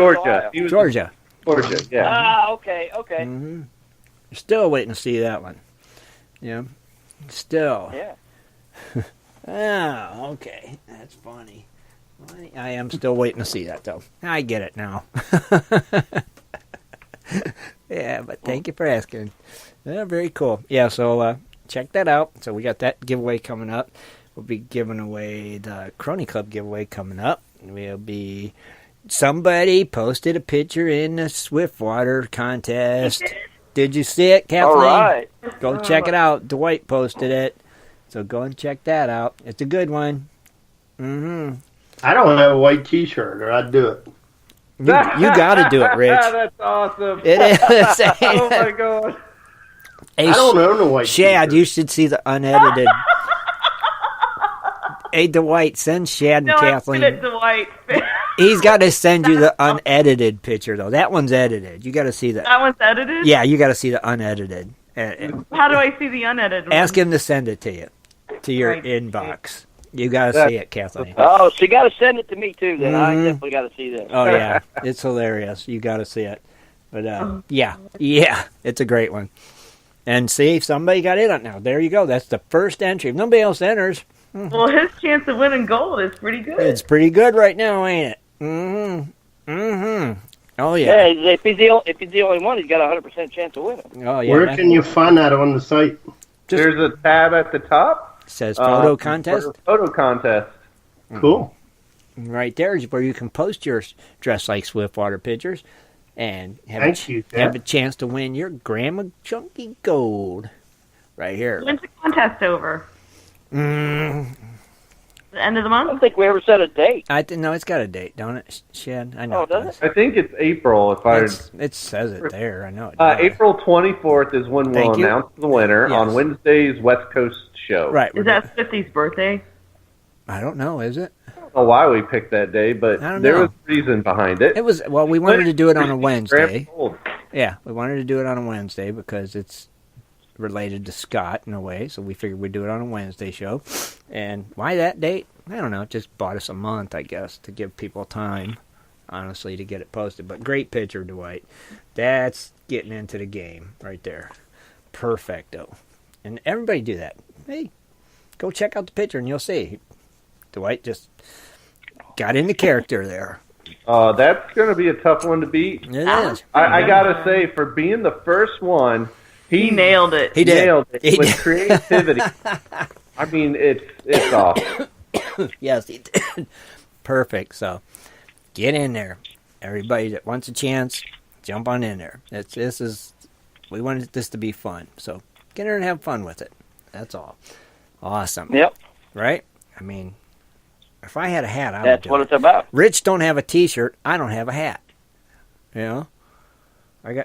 Georgia.
Georgia,
yeah.
Ah, okay.
Still waiting to see that one. Yeah. Still.
Yeah.
Oh, okay. That's funny. I am still waiting to see that, though. I get it now. Yeah, but thank you for asking. Yeah, very cool. Yeah, so check that out. So we got that giveaway coming up. We'll be giving away the Crony Club giveaway coming up. Somebody posted a picture in the Swiftwater contest. Did you see it, Kathleen?
All right.
Go check it out. Dwight posted it. So go and check that out. It's a good one.
I don't have a white T-shirt, or I'd do it.
You got to do it, Rich.
That's awesome.
It is.
Oh my god.
Hey,
I don't own a white
Shad,
T-shirt.
you should see the unedited. Hey, Dwight, send Shad and Kathleen.
No, Dwight.
He's got to send you the unedited picture, though. That one's edited. You got to see that.
That one's edited?
Yeah, you got to see the unedited.
How do I see the unedited one?
Ask him to send it to you, to your inbox. You got to see it, Kathleen.
Oh, so you got to send it to me, too, then. I definitely got to see this.
Oh, yeah. It's hilarious. You got to see it. But, yeah, it's a great one. And see, if somebody got in on it now. There you go. That's the first entry. If nobody else enters.
Well, his chance of winning gold is pretty good.
It's pretty good right now, ain't it? Oh, yeah.
Yeah, if he's the only one, he's got a 100% chance of winning.
Oh, yeah.
Where can you find that on the site?
There's a tab at the top.
Says photo contest.
Photo contest.
Cool.
Right there is where you can post your Dress Like Swiftwater pictures and have a chance to win your Grandma Chunky Gold. Right here.
When's the contest over? The end of the month?
I don't think we ever set a date.
No, it's got a date, don't it, Shad? I know.
Oh, does it?
I think it's April.
It says it there. I know it does.
April 24th is when we'll announce the winner on Wednesday's West Coast show.
Right.
Is that 50's birthday?
I don't know. Is it?
I don't know why we picked that day, but there was reason behind it.
It was we wanted to do it on a Wednesday. Yeah, we wanted to do it on a Wednesday because it's related to Scott in a way, so we figured we'd do it on a Wednesday show. And why that date? I don't know. It just bought us a month, I guess, to give people time, honestly, to get it posted. But great picture, Dwight. That's getting into the game right there. Perfecto. And everybody do that. Hey, go check out the picture and you'll see. Dwight just got into character there.
That's going to be a tough one to beat.
It is.
I got to say, for being the first one, he
nailed it.
He did.
Nailed it
He
with
did.
creativity. I mean, it's awesome.
Yes, he did. Perfect. So get in there. Everybody that wants a chance, jump on in there. We wanted this to be fun. So get in there and have fun with it. That's all. Awesome.
Yep.
Right? I mean, if I had a hat, I would
That's
do
what
it.
it's about.
Rich don't have a T-shirt. I don't have a hat. You know?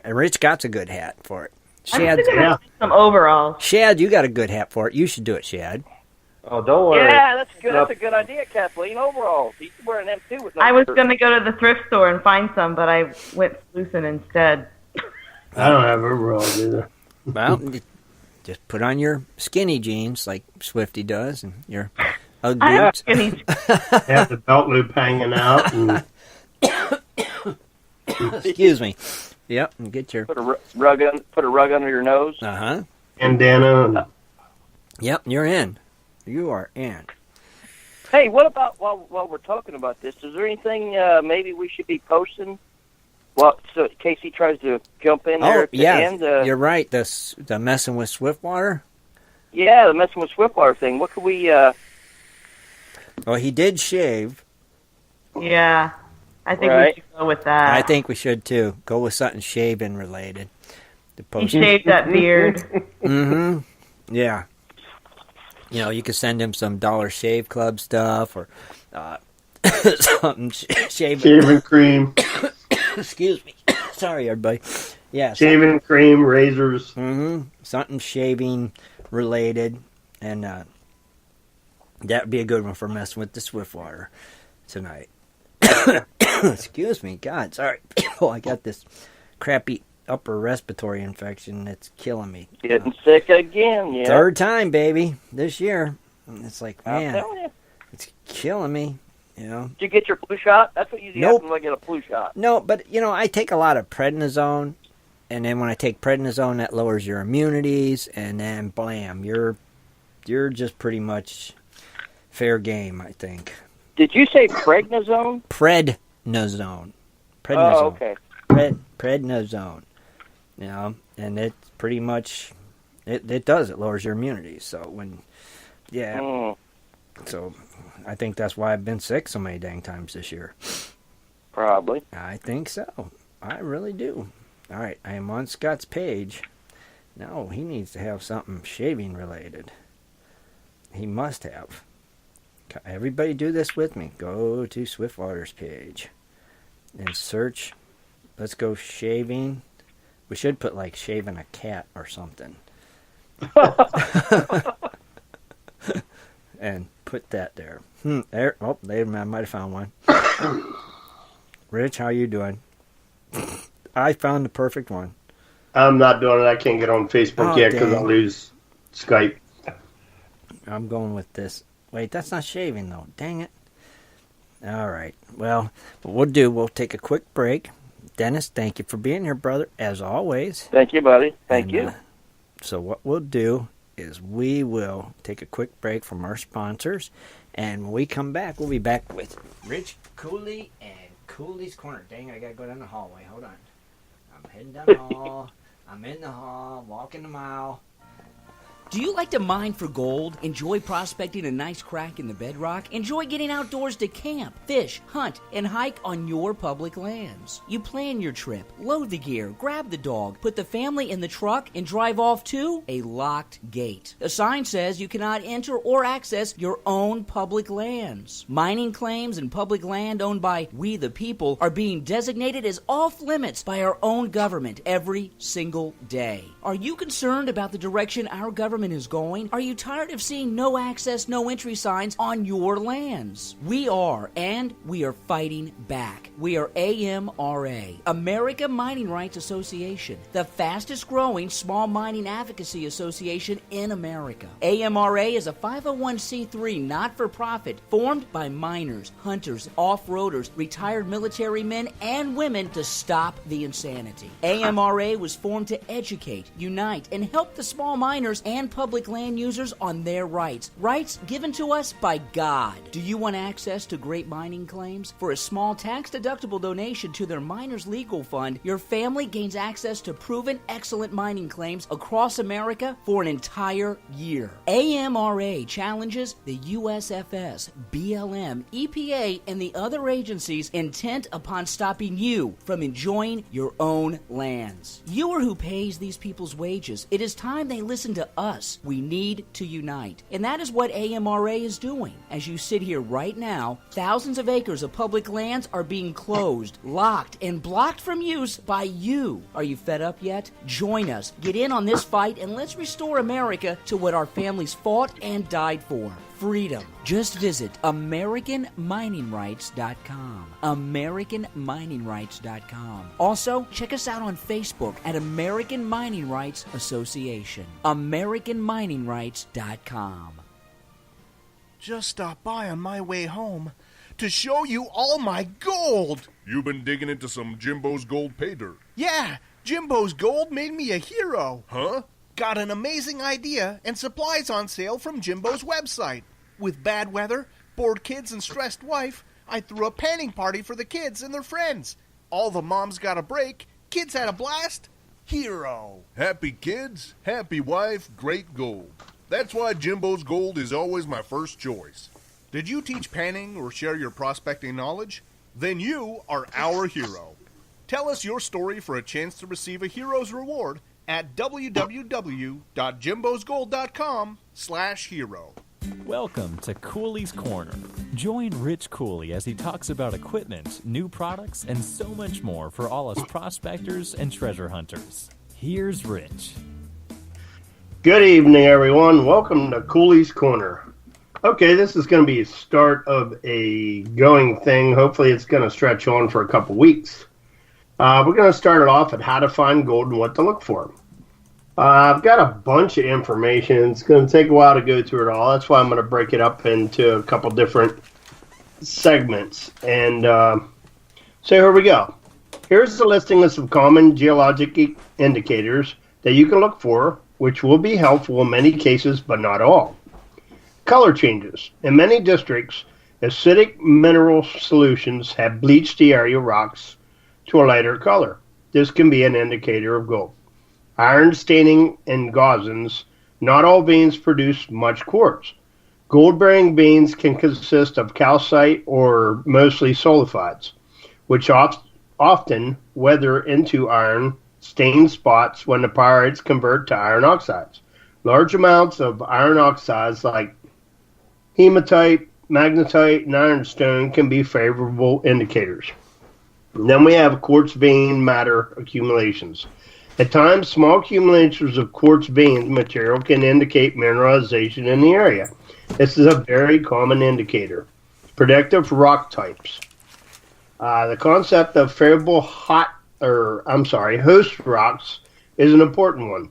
Rich got a good hat for it.
I'm still gonna have some overalls.
Shad, you got a good hat for it. You should do it, Shad.
Oh, don't worry.
Yeah, that's good. That's a good idea, Kathleen. Overalls. He's wearing them too. With no
I was
shirt.
going to go to the thrift store and find some, but I went Lucen instead.
I don't have overalls either.
Well, just put on your skinny jeans like Swifty does, and your Ugg
I have
boots.
skinny.
Have the belt loop hanging out. And
Excuse me. Yep, and get your
Put a rug under your nose.
bandana. And
Yep, you're in. You are in.
Hey, what about while we're talking about this? Is there anything maybe we should be posting? Well, so Casey tries to jump in there at the end.
You're right. The messing with Swiftwater.
Yeah, the messing with Swiftwater thing. What could we?
Well, he did shave.
Yeah, I think
Right.
we should go with that.
I think we should too. Go with something shaving related. To
He
post.
shaved that beard.
Mm-hmm. Yeah. You know, you could send him some Dollar Shave Club stuff or something
shaving cream.
Excuse me. Sorry, everybody. Yeah.
Shaving cream, razors.
Mm-hmm. Something shaving related. And that would be a good one for messing with the Swiftwater tonight. Excuse me. God, sorry. Oh, I got this crappy upper respiratory infection that's killing me.
Getting sick again, yeah.
Third time, baby, this year. And it's like,
I'm
man,
telling you.
it's killing me, you know.
Did you get your flu shot? That's what usually
Nope.
happens when I get a flu shot.
No, but, you know, I take a lot of prednisone, and then when I take prednisone, that lowers your immunities, and then, blam, you're just pretty much fair game, I think.
Did you say prednisone?
Prednisone.
Oh, okay.
Prednisone. You know, and it's pretty much, it does, it lowers your immunity. So so I think that's why I've been sick so many dang times this year.
Probably.
I think so. I really do. All right, I am on Scott's page. No, he needs to have something shaving related. He must have. Everybody do this with me. Go to Swiftwater's page and search. Let's go shaving. We should put like shaving a cat or something. And put that there. There. Oh, I might have found one. Rich, how you doing? I found the perfect one.
I'm not doing it. I can't get on Facebook yet because I'll lose Skype.
I'm going with this. Wait, that's not shaving though. Dang it. All right. Well, what we'll take a quick break. Dennis, thank you for being here, brother, as always.
Thank you, buddy. Thank you.
So what we'll do is we will take a quick break from our sponsors, and when we come back, we'll be back with Rich Cooley and Cooley's Corner. Dang, I got to go down the hallway. Hold on. I'm heading down the hall. I'm in the hall, walking the mile.
Do you like to mine for gold? Enjoy prospecting a nice crack in the bedrock? Enjoy getting outdoors to camp, fish, hunt, and hike on your public lands? You plan your trip, load the gear, grab the dog, put the family in the truck, and drive off to a locked gate. A sign says you cannot enter or access your own public lands. Mining claims and public land owned by we the people are being designated as off limits by our own government every single day. Are you concerned about the direction our government government is going? Are you tired of seeing no access, no entry signs on your lands? We are, and we are fighting back. We are AMRA, America Mining Rights Association, the fastest growing small mining advocacy association in America. AMRA is a 501c3 not-for-profit formed by miners, hunters, off-roaders, retired military men and women to stop the insanity. AMRA was formed to educate, unite, and help the small miners and public land users on their rights. Rights given to us by God. Do you want access to great mining claims? For a small tax-deductible donation to their Miners Legal Fund, your family gains access to proven excellent mining claims across America for an entire year. AMRA challenges the USFS, BLM, EPA, and the other agencies intent upon stopping you from enjoying your own lands. You are who pays these people's wages. It is time they listen to us. We need to unite. And that is what AMRA is doing. As you sit here right now, thousands of acres of public lands are being closed, locked, and blocked from use by you. Are you fed up yet? Join us. Get in on this fight and let's restore America to what our families fought and died for. Freedom. Just visit AmericanMiningRights.com. AmericanMiningRights.com. Also, check us out on Facebook at American Mining Rights Association. AmericanMiningRights.com.
Just stopped by on my way home to show you all my gold.
You've been digging into some Jimbo's Gold pay dirt.
Yeah, Jimbo's Gold made me a hero.
Huh?
Got an amazing idea and supplies on sale from Jimbo's website. With bad weather, bored kids, and stressed wife, I threw a panning party for the kids and their friends. All the moms got a break, kids had a blast. Hero.
Happy kids, happy wife, great gold. That's why Jimbo's Gold is always my first choice.
Did you teach panning or share your prospecting knowledge? Then you are our hero. Tell us your story for a chance to receive a hero's reward at www.jimbosgold.com/hero.
Welcome to Cooley's Corner. Join Rich Cooley as he talks about equipment, new products, and so much more for all us prospectors and treasure hunters. Here's Rich.
Good evening, everyone. Welcome to Cooley's Corner. Okay, this is going to be a start of a going thing. Hopefully it's going to stretch on for a couple weeks. We're going to start it off at how to find gold and what to look for. I've got a bunch of information. It's going to take a while to go through it all. That's why I'm going to break it up into a couple different segments. And so here we go. Here's the listing of some common geologic indicators that you can look for, which will be helpful in many cases, but not all. Color changes. In many districts, acidic mineral solutions have bleached the area rocks to a lighter color. This can be an indicator of gold. Iron staining in gazans. Not all veins produce much quartz. Gold-bearing veins can consist of calcite or mostly sulfides, which often weather into iron stained spots when the pyrites convert to iron oxides. Large amounts of iron oxides like hematite, magnetite, and ironstone can be favorable indicators. And then we have quartz vein matter accumulations. At times, small accumulations of quartz vein material can indicate mineralization in the area. This is a very common indicator. Predictive rock types. The concept of favorable host rocks is an important one,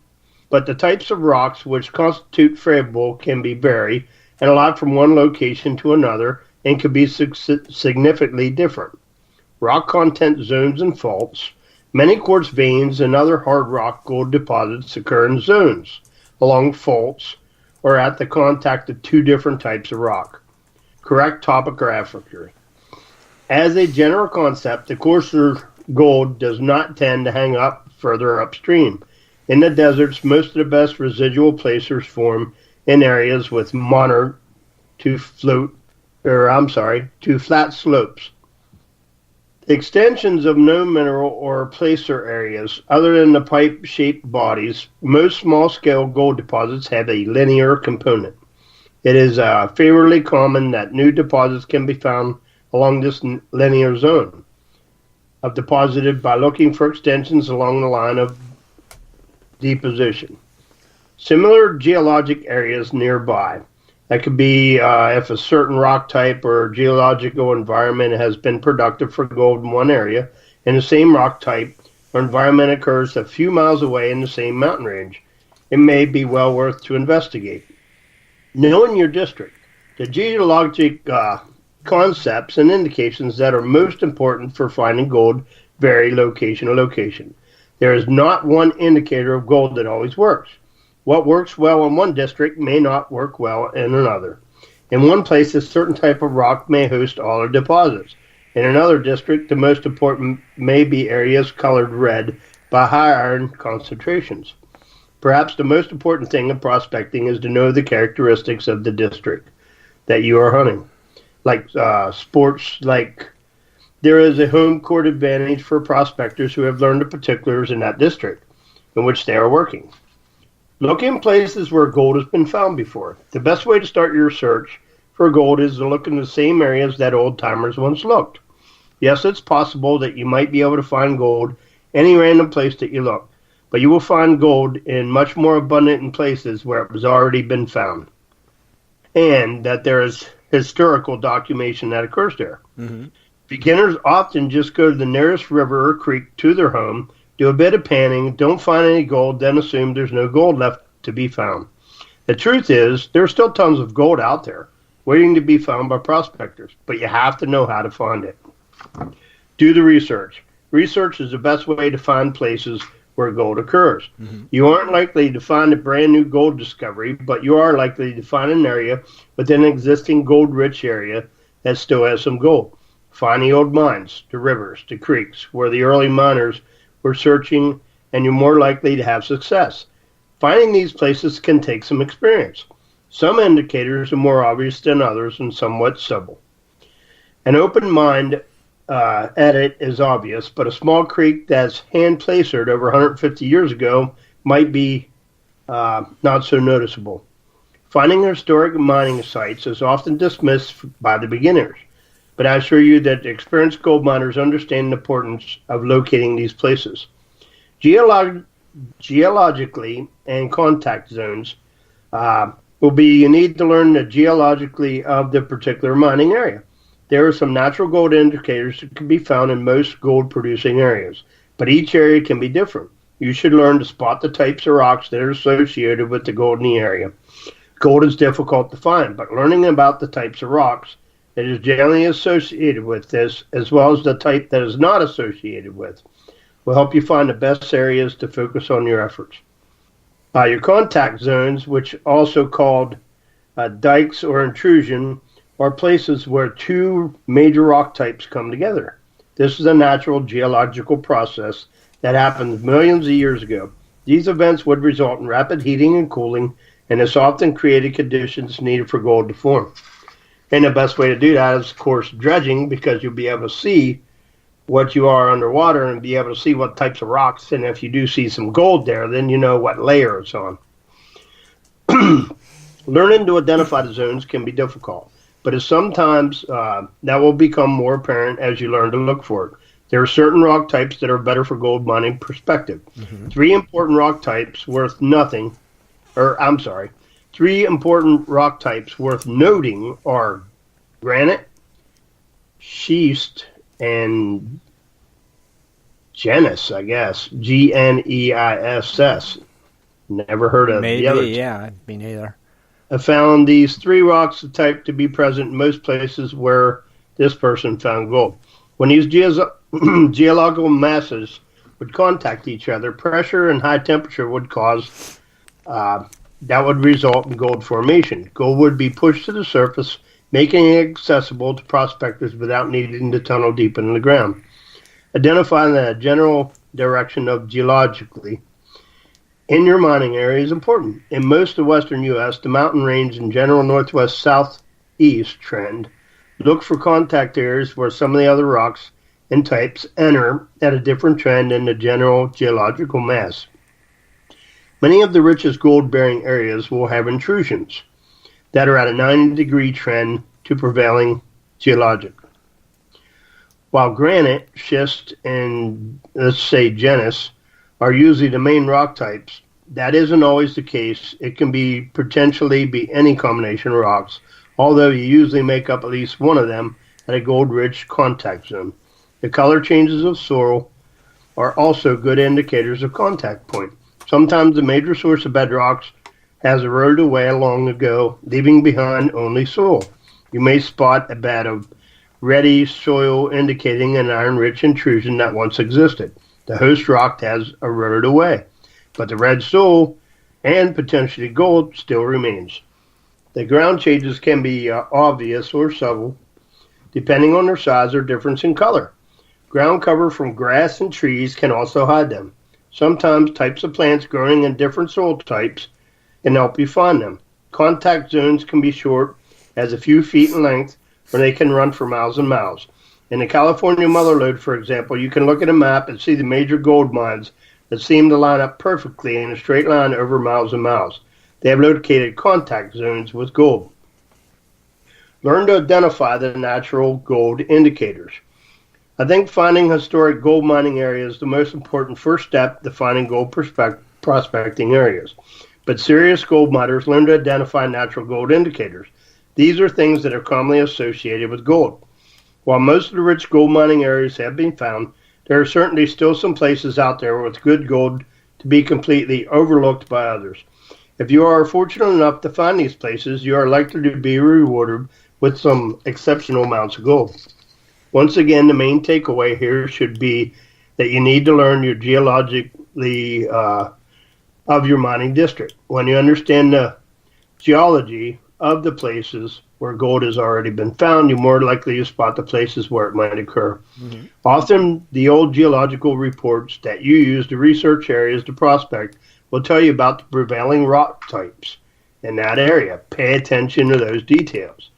but the types of rocks which constitute favorable can be vary and a lot from one location to another and can be significantly different. Rock content zones and faults. Many quartz veins and other hard rock gold deposits occur in zones, along faults, or at the contact of two different types of rock. Correct topography. As a general concept, the coarser gold does not tend to hang up further upstream. In the deserts, most of the best residual placers form in areas with moderate to flat slopes. Extensions of no mineral or placer areas, other than the pipe-shaped bodies, most small-scale gold deposits have a linear component. It is fairly common that new deposits can be found along this linear zone of deposited by looking for extensions along the line of deposition. Similar geologic areas nearby. That could be if a certain rock type or geological environment has been productive for gold in one area, and the same rock type or environment occurs a few miles away in the same mountain range. It may be well worth to investigate. Knowing your district, the geologic concepts and indications that are most important for finding gold vary location to location. There is not one indicator of gold that always works. What works well in one district may not work well in another. In one place, a certain type of rock may host all the deposits. In another district, the most important may be areas colored red by high iron concentrations. Perhaps the most important thing in prospecting is to know the characteristics of the district that you are hunting. Like sports, like there is a home court advantage for prospectors who have learned the particulars in that district in which they are working. Look in places where gold has been found before. The best way to start your search for gold is to look in the same areas that old-timers once looked. Yes, it's possible that you might be able to find gold any random place that you look, but you will find gold in much more abundant in places where it has already been found, and that there is historical documentation that occurs there. Mm-hmm. Beginners often just go to the nearest river or creek to their home, do a bit of panning, don't find any gold, then assume there's no gold left to be found. The truth is, there's still tons of gold out there, waiting to be found by prospectors, but you have to know how to find it. Do the research. Research is the best way to find places where gold occurs. Mm-hmm. You aren't likely to find a brand new gold discovery, but you are likely to find an area within an existing gold-rich area that still has some gold. Find the old mines, the rivers, the creeks, where the early miners were searching, and you're more likely to have success. Finding these places can take some experience. Some indicators are more obvious than others and somewhat subtle. An open mind at it is obvious, but a small creek that's hand-placered over 150 years ago might be not so noticeable. Finding historic mining sites is often dismissed by the beginners, but I assure you that experienced gold miners understand the importance of locating these places. Geologically and contact zones will be you need to learn the geologically of the particular mining area. There are some natural gold indicators that can be found in most gold-producing areas, but each area can be different. You should learn to spot the types of rocks that are associated with the gold in the area. Gold is difficult to find, but learning about the types of rocks that is generally associated with this, as well as the type that is not associated with, will help you find the best areas to focus on your efforts. Your contact zones, which also called dikes or intrusion, are places where two major rock types come together. This is a natural geological process that happened millions of years ago. These events would result in rapid heating and cooling, and this often created conditions needed for gold to form. And the best way to do that is, of course, dredging, because you'll be able to see what you are underwater and be able to see what types of rocks, and if you do see some gold there, then you know what layer it's on. Learning to identify the zones can be difficult, but it's sometimes that will become more apparent as you learn to look for it. There are certain rock types that are better for gold mining perspective. Mm-hmm. Three important rock types worth noting are granite, schist, and gneiss, I guess. Gneiss. Never heard of the other.
Yeah, me neither.
I found these three rocks of type to be present in most places where this person found gold. When these geological masses would contact each other, pressure and high temperature would cause that would result in gold formation. Gold would be pushed to the surface, making it accessible to prospectors without needing to tunnel deep into the ground. Identifying the general direction of geologically in your mining area is important. In most of the western U.S., the mountain range in general northwest-southeast trend. Look for contact areas where some of the other rocks and types enter at a different trend in the general geological mass. Many of the richest gold-bearing areas will have intrusions that are at a 90-degree trend to prevailing geologic. While granite, schist, and let's say gneiss are usually the main rock types, that isn't always the case. It can potentially be any combination of rocks, although you usually make up at least one of them at a gold-rich contact zone. The color changes of soil are also good indicators of contact point. Sometimes the major source of bedrocks has eroded away long ago, leaving behind only soil. You may spot a bed of ready soil indicating an iron-rich intrusion that once existed. The host rock has eroded away, but the red soil and potentially gold still remains. The ground changes can be obvious or subtle, depending on their size or difference in color. Ground cover from grass and trees can also hide them. Sometimes types of plants growing in different soil types can help you find them. Contact zones can be short, as a few feet in length, or they can run for miles and miles. In the California Motherlode, for example, you can look at a map and see the major gold mines that seem to line up perfectly in a straight line over miles and miles. They have located contact zones with gold. Learn to identify the natural gold indicators. I think finding historic gold mining areas is the most important first step to finding gold prospecting areas. But serious gold miners learn to identify natural gold indicators. These are things that are commonly associated with gold. While most of the rich gold mining areas have been found, there are certainly still some places out there with good gold to be completely overlooked by others. If you are fortunate enough to find these places, you are likely to be rewarded with some exceptional amounts of gold. Once again, the main takeaway here should be that you need to learn your geologically of your mining district. When you understand the geology of the places where gold has already been found, you're more likely to spot the places where it might occur. Mm-hmm. Often, the old geological reports that you use to research areas to prospect will tell you about the prevailing rock types in that area. Pay attention to those details.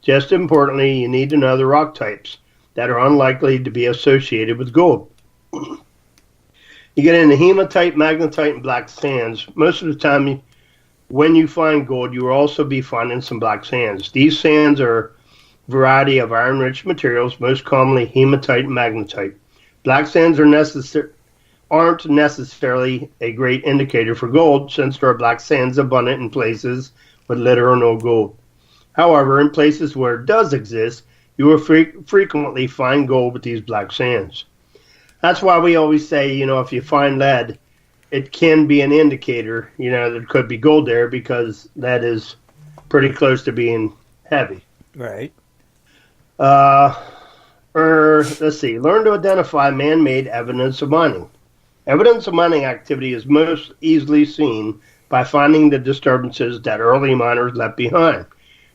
Just importantly, you need to know the rock types that are unlikely to be associated with gold. You get into hematite, magnetite, and black sands. Most of the time, when you find gold, you will also be finding some black sands. These sands are a variety of iron-rich materials, most commonly hematite and magnetite. Black sands aren't necessarily a great indicator for gold, since there are black sands abundant in places with little or no gold. However, in places where it does exist, you will frequently find gold with these black sands. That's why we always say, if you find lead, it can be an indicator, there could be gold there, because lead is pretty close to being heavy.
Right.
Let's see. Learn to identify man-made evidence of mining. Evidence of mining activity is most easily seen by finding the disturbances that early miners left behind.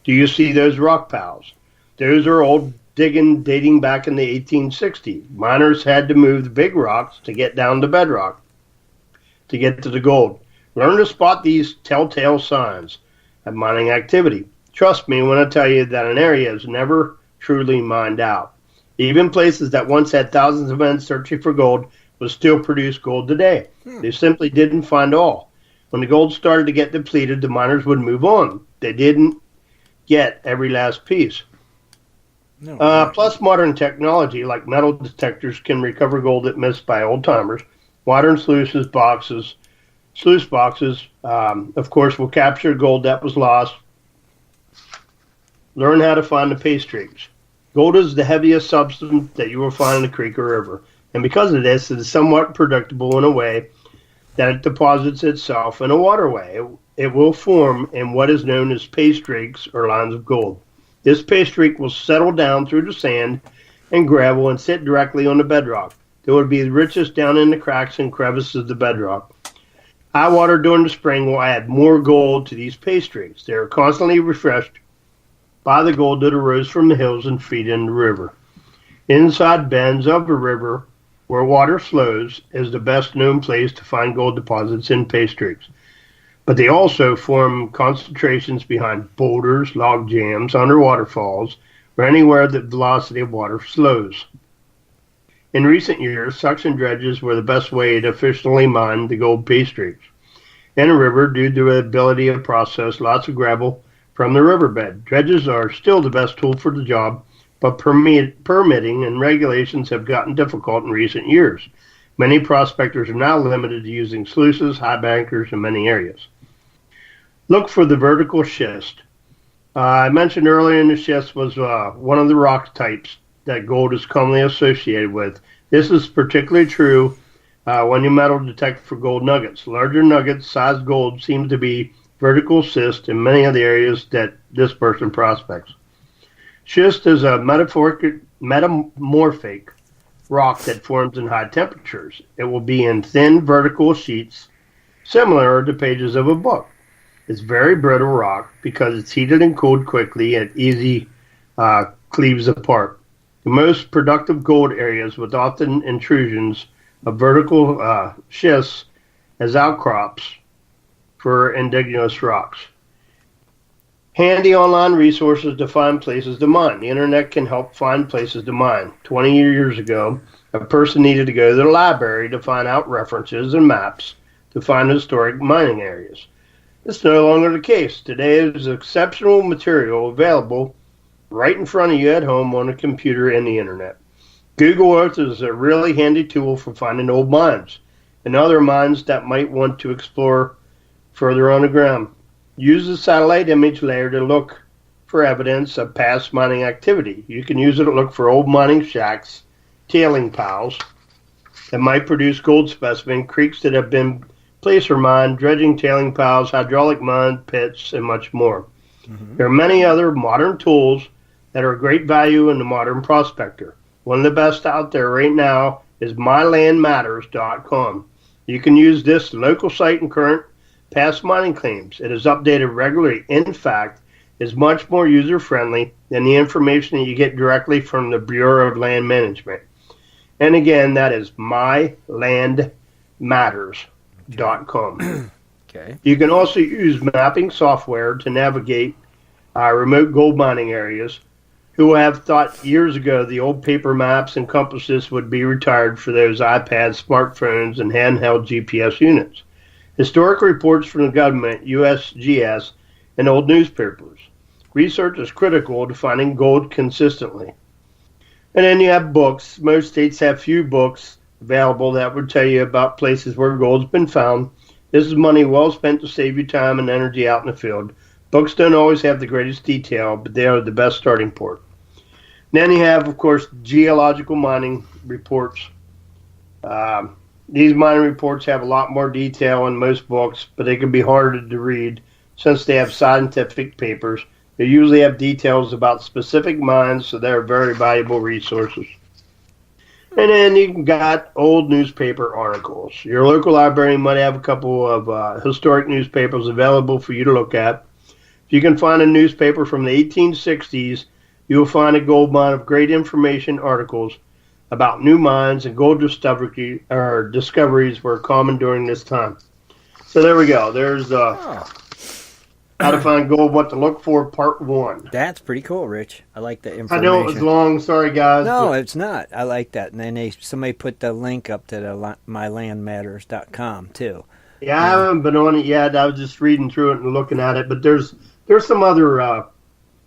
Do you see those rock piles? Those are old digging dating back in the 1860s. Miners had to move the big rocks to get down to bedrock to get to the gold. Learn to spot these telltale signs of mining activity. Trust me when I tell you that an area is never truly mined out. Even places that once had thousands of men searching for gold will still produce gold today. They simply didn't find all. When the gold started to get depleted, the miners would move on. They didn't get every last piece. Plus, modern technology like metal detectors can recover gold that missed by old-timers. Modern sluice boxes, of course, will capture gold that was lost. Learn how to find the pay streaks. Gold is the heaviest substance that you will find in a creek or river, and because of this, it is somewhat predictable in a way that it deposits itself in a waterway. It will form in what is known as pay streaks or lines of gold. This pay streak will settle down through the sand and gravel and sit directly on the bedrock. It would be the richest down in the cracks and crevices of the bedrock. High water during the spring will add more gold to these pay streaks. They are constantly refreshed by the gold that arose from the hills and feed in the river. Inside bends of the river, where water flows, is the best known place to find gold deposits in pay streaks. But they also form concentrations behind boulders, log jams, under waterfalls, or anywhere the velocity of water slows. In recent years, suction dredges were the best way to efficiently mine the gold pay streaks in a river due to the ability to process lots of gravel from the riverbed. Dredges are still the best tool for the job, but permitting and regulations have gotten difficult in recent years. Many prospectors are now limited to using sluices, high bankers in many areas. Look for the vertical schist. I mentioned earlier in the schist was one of the rock types that gold is commonly associated with. This is particularly true when you metal detect for gold nuggets. Larger nuggets, sized gold, seem to be vertical schist in many of the areas that this person prospects. Schist is a metamorphic rock that forms in high temperatures. It will be in thin vertical sheets similar to pages of a book. It's very brittle rock because it's heated and cooled quickly and easy cleaves apart. The most productive gold areas with often intrusions of vertical schists as outcrops for indigenous rocks. Handy online resources to find places to mine. The internet can help find places to mine. 20 years ago, a person needed to go to the library to find out references and maps to find historic mining areas. It's no longer the case. Today, there's exceptional material available right in front of you at home on a computer and the internet. Google Earth is a really handy tool for finding old mines and other mines that might want to explore further on the ground. Use the satellite image layer to look for evidence of past mining activity. You can use it to look for old mining shacks, tailing piles that might produce gold specimen, creeks that have been placer mined, dredging tailing piles, hydraulic mine pits, and much more. There are many other modern tools that are of great value in the modern prospector. One of the best out there right now is mylandmatters.com. You can use this local site and current past mining claims. It is updated regularly. In fact, is much more user-friendly than the information that you get directly from the Bureau of Land Management. And again, that is mylandmatters.com.
Okay.
You can also use mapping software to navigate remote gold mining areas. Who have thought years ago the old paper maps and compasses would be retired for those iPads, smartphones, and handheld GPS units. Historic reports from the government, USGS, and old newspapers. Research is critical to finding gold consistently. And then you have books. Most states have few books available that would tell you about places where gold's been found. This is money well spent to save you time and energy out in the field. Books don't always have the greatest detail, but they are the best starting point. Then you have, of course, geological mining reports. These mining reports have a lot more detail in most books, but they can be harder to read since they have scientific papers. They usually have details about specific mines, so they're very valuable resources. And then you got old newspaper articles. Your local library might have a couple of historic newspapers available for you to look at. If you can find a newspaper from the 1860s, you will find a gold mine of great information articles about new mines and gold discoveries were common during this time. So there we go. There's How to Find Gold, What to Look For, Part 1.
That's pretty cool, Rich. I like the information.
I know it was long. Sorry, guys.
No, it's not. I like that. And then somebody put the link up to the mylandmatters.com, too.
Yeah, I haven't been on it yet. I was just reading through it and looking at it. But there's some other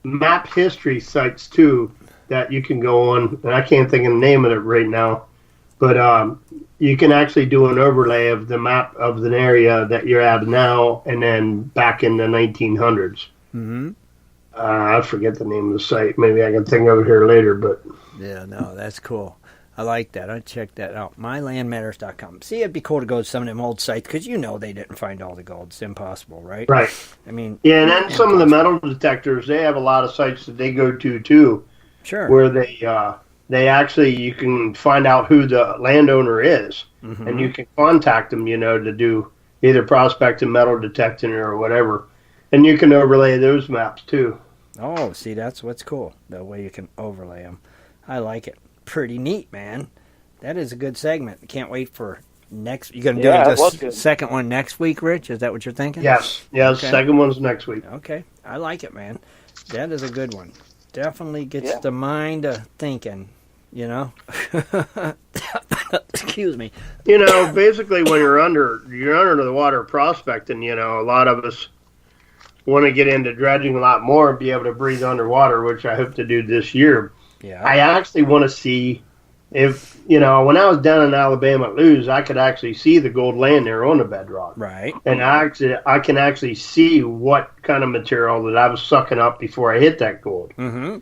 map history sites, too, that you can go on. And I can't think of the name of it right now. But you can actually do an overlay of the map of an area that you're at now and then back in the 1900s.
Mm-hmm.
I forget the name of the site. Maybe I can think of it here later. But
yeah, no, that's cool. I like that. I'll check that out. mylandmatters.com. See, it'd be cool to go to some of them old sites because you know they didn't find all the gold. It's impossible, right?
Right.
I mean,
yeah, and then some of the metal detectors, they have a lot of sites that they go to, too.
Sure.
Where they actually, you can find out who the landowner is, and you can contact them, to do either prospecting, metal detecting, or whatever. And you can overlay those maps, too.
Oh, see, that's what's cool, the way you can overlay them. I like it. Pretty neat, man. That is a good segment. Can't wait for next. You're going to do the second one next week, Rich? Is that what you're thinking?
Yes. Yeah, okay. Second one's next week.
Okay. I like it, man. That is a good one. Definitely gets the mind thinking, Excuse me.
Basically when you're under the water prospecting, a lot of us want to get into dredging a lot more and be able to breathe underwater, which I hope to do this year.
Yeah.
I actually want to see if, when I was down in Alabama at Lewes, I could actually see the gold laying there on the bedrock.
Right.
And I can actually see what kind of material that I was sucking up before I hit that gold.
Mm-hmm.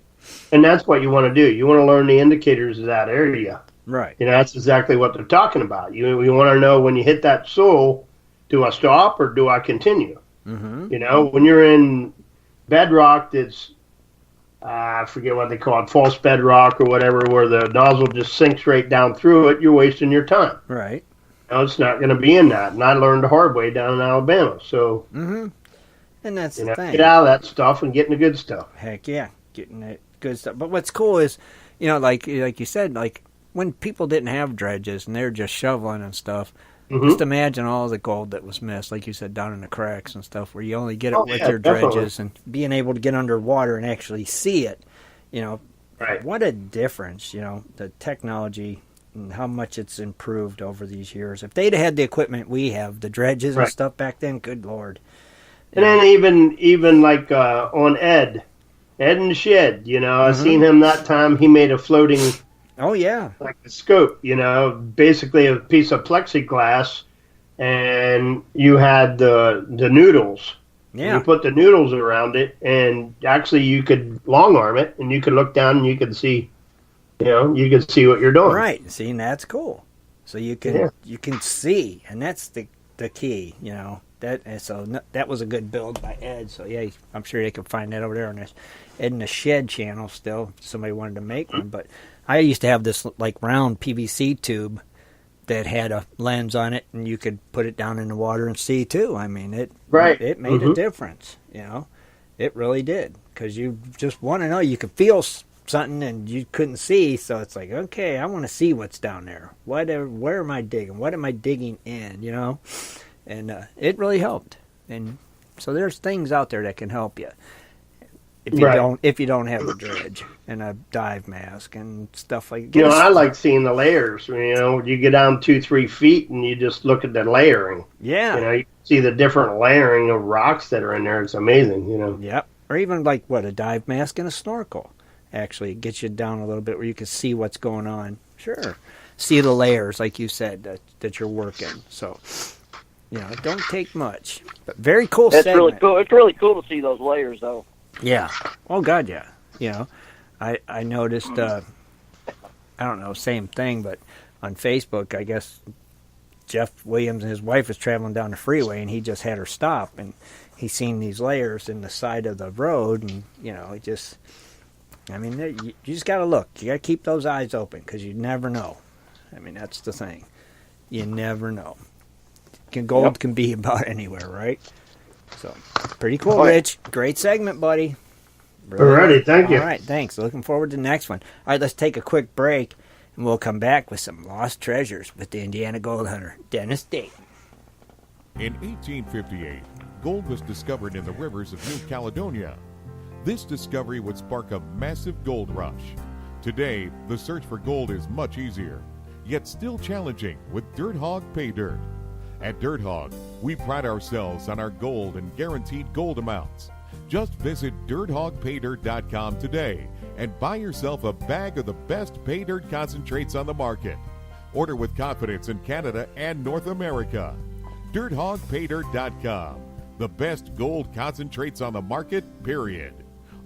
And that's what you want to do. You want to learn the indicators of that area.
Right.
That's exactly what they're talking about. You want to know when you hit that soil, do I stop or do I continue?
Mm-hmm.
When you're in bedrock that's, I forget what they call it, false bedrock or whatever, where the nozzle just sinks right down through it, you're wasting your time.
Right.
It's not going to be in that. And I learned the hard way down in Alabama. So,
and that's the thing.
Get out of that stuff and get in the good stuff.
Heck yeah, getting it good stuff. But what's cool is, like you said, like when people didn't have dredges and they were just shoveling and stuff, just imagine all the gold that was missed, like you said, down in the cracks and stuff, where you only get it with your dredges and being able to get underwater and actually see it.
Right.
What a difference, the technology and how much it's improved over these years. If they'd had the equipment we have, the dredges and stuff back then, good Lord.
And then even like on Ed in the shed, I seen him that time. He made a floating, like a scope, basically a piece of plexiglass, and you had the noodles.
Yeah.
You put the noodles around it, and actually you could long arm it, and you could look down and you could see, you could see what you're doing.
Right. See, and that's cool. So you can see, and that's the key, That was a good build by Ed. So yeah, I'm sure they can find that over there on this Ed in the Shed channel still. If somebody wanted to make one, but I used to have this like round PVC tube that had a lens on it, and you could put it down in the water and see too. I mean, it made a difference. It really did, because you just want to know. You could feel something and you couldn't see, so it's like, okay, I want to see what's down there. Where am I digging? What am I digging in? And it really helped. And so there's things out there that can help you if you don't have a dredge and a dive mask and stuff like that.
I like seeing the layers. You get down 2-3 feet and you just look at the layering.
Yeah.
You see the different layering of rocks that are in there. It's amazing.
Yep. Or even like a dive mask and a snorkel. Actually, it gets you down a little bit where you can see what's going on. Sure. See the layers, like you said, that you're working. So. It don't take much. But very cool segment.
Really cool. It's really cool to see those layers, though.
Yeah. Oh, God, yeah. I noticed, I don't know, same thing, but on Facebook, I guess Jeff Williams and his wife was traveling down the freeway, and he just had her stop, and he seen these layers in the side of the road, and, it just, you just got to look. You got to keep those eyes open, because you never know. That's the thing. You never know. Gold can be about anywhere, right? So, pretty cool, Rich. Great segment, buddy.
Alrighty, thank you.
All right, thanks. Looking forward to the next one. All right, let's take a quick break, and we'll come back with some lost treasures with the Indiana gold hunter, Dennis Dayton.
In 1858, gold was discovered in the rivers of New Caledonia. This discovery would spark a massive gold rush. Today, the search for gold is much easier, yet still challenging with Dirt Hog Pay Dirt. At Dirt Hog, we pride ourselves on our gold and guaranteed gold amounts. Just visit dirthogpaydirt.com today and buy yourself a bag of the best pay dirt concentrates on the market. Order with confidence in Canada and North America. dirthogpaydirt.com, the best gold concentrates on the market, period.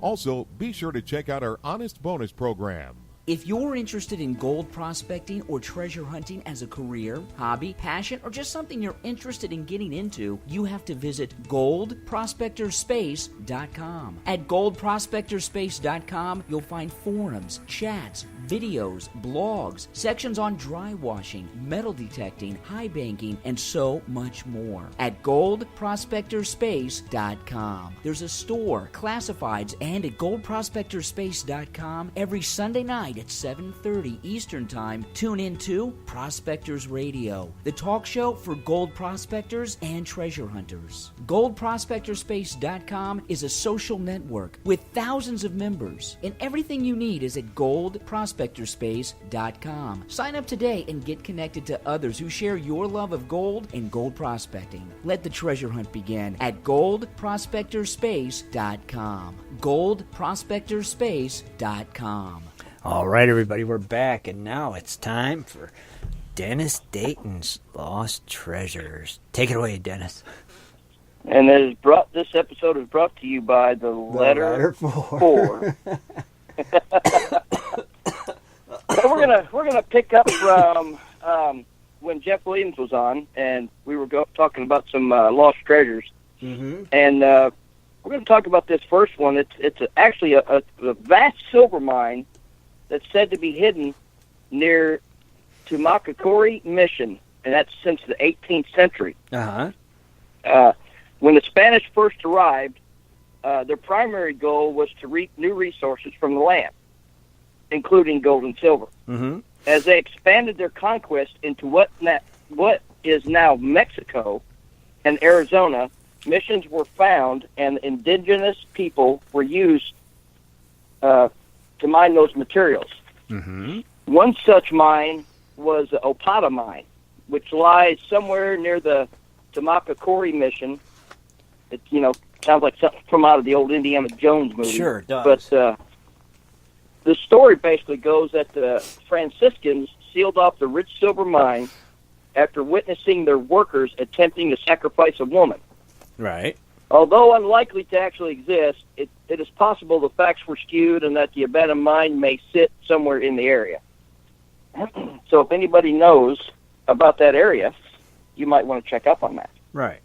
Also, be sure to check out our Honest Bonus program.
If you're interested in gold prospecting or treasure hunting as a career, hobby, passion, or just something you're interested in getting into, you have to visit goldprospectorspace.com. At goldprospectorspace.com, you'll find forums, chats, videos, blogs, sections on dry washing, metal detecting, high banking, and so much more. At goldprospectorspace.com. There's a store, classifieds, and at goldprospectorspace.com every Sunday night at 7:30 Eastern Time. Tune in to Prospectors Radio, the talk show for gold prospectors and treasure hunters. GoldProspectorspace.com is a social network with thousands of members, and everything you need is at GoldProspectorspace.com. Sign up today and get connected to others who share your love of gold and gold prospecting. Let the treasure hunt begin at GoldProspectorspace.com. GoldProspectorspace.com.
All right, everybody, we're back, and now it's time for Dennis Dayton's Lost Treasures. Take it away, Dennis.
And this episode is brought to you by the letter 4. So we're gonna pick up from when Jeff Williams was on, and we were talking about some lost treasures.
Mm-hmm.
And we're going to talk about this first one. It's actually a vast silver mine that's said to be hidden near Tumakakori Mission, and that's since the 18th century.
Uh-huh.
When the Spanish first arrived, their primary goal was to reap new resources from the land, including gold and silver.
Mm-hmm.
As they expanded their conquest into what is now Mexico and Arizona, missions were found, and indigenous people were used to mine those materials.
Mm-hmm.
One such mine was the Opata mine, which lies somewhere near the Tumakakori Mission. It sounds like something from out of the old Indiana Jones movie.
Sure, it does.
But the story basically goes that the Franciscans sealed off the rich silver mine after witnessing their workers attempting to sacrifice a woman.
Right.
Although unlikely to actually exist, it is possible the facts were skewed and that the abandoned mine may sit somewhere in the area. So if anybody knows about that area, you might want to check up on that.
Right.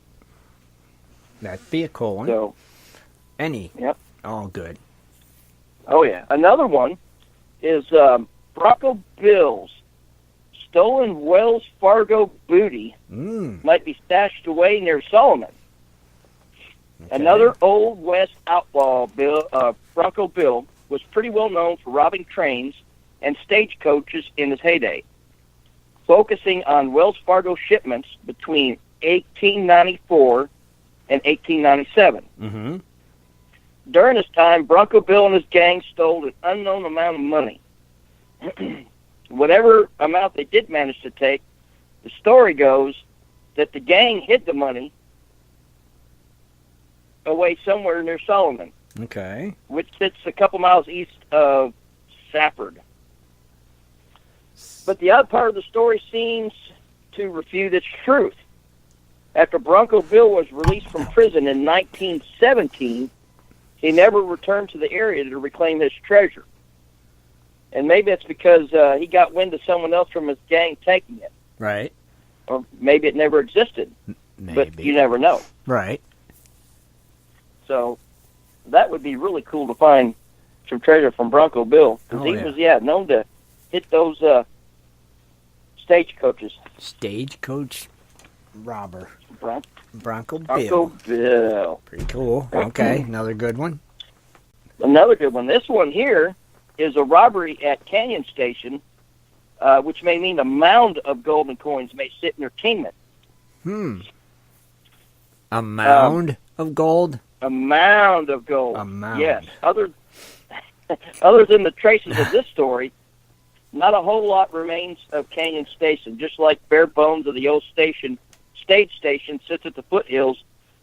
That'd be a cool one.
So,
Yep. All good.
Oh, yeah. Another one is Bronco Bill's stolen Wells Fargo booty might be stashed away near Solomon. Okay. Another Old West outlaw, Bronco Bill, was pretty well known for robbing trains and stagecoaches in his heyday, focusing on Wells Fargo shipments between 1894 and 1897.
Mm-hmm.
During this time, Bronco Bill and his gang stole an unknown amount of money. Whatever amount they did manage to take, the story goes that the gang hid the money away somewhere near Solomon.
Okay.
Which sits a couple miles east of Safford. But the other part of the story seems to refute its truth. After Bronco Bill was released from prison in 1917, he never returned to the area to reclaim his treasure. And maybe it's because he got wind of someone else from his gang taking it.
Right.
Or maybe it never existed.
Maybe.
But you never know.
Right.
So that would be really cool to find some treasure from Bronco Bill. Because he was, known to hit those stagecoaches.
Stagecoach robber. Bronco
Bill.
Pretty cool. Okay, another good one.
Another good one. This one here is a robbery at Canyon Station, which may mean a mound of gold and coins may sit in their tenement.
A mound of gold?
A mound of gold.
A mound.
Yes. Other than the traces of this story, not a whole lot remains of Canyon Station, just like bare bones of the old stage station sits at the foothills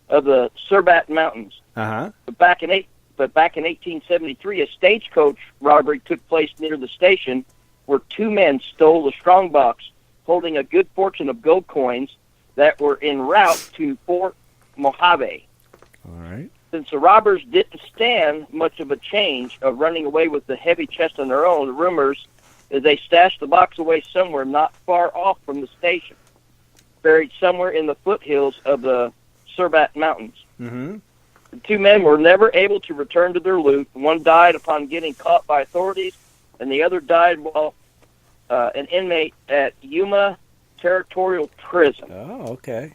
of the Surbat Mountains.
Uh-huh.
But back in 1873, a stagecoach robbery took place near the station where two men stole a strong box holding a good fortune of gold coins that were en route to Fort Mojave.
All right.
Since the robbers didn't stand much of a change of running away with the heavy chest on their own, the rumors is they stashed the box away somewhere not far off from the station, buried somewhere in the foothills of the Surbat Mountains.
Mm-hmm.
The two men were never able to return to their loot. One died upon getting caught by authorities, and the other died while an inmate at Yuma Territorial Prison.
Oh, okay.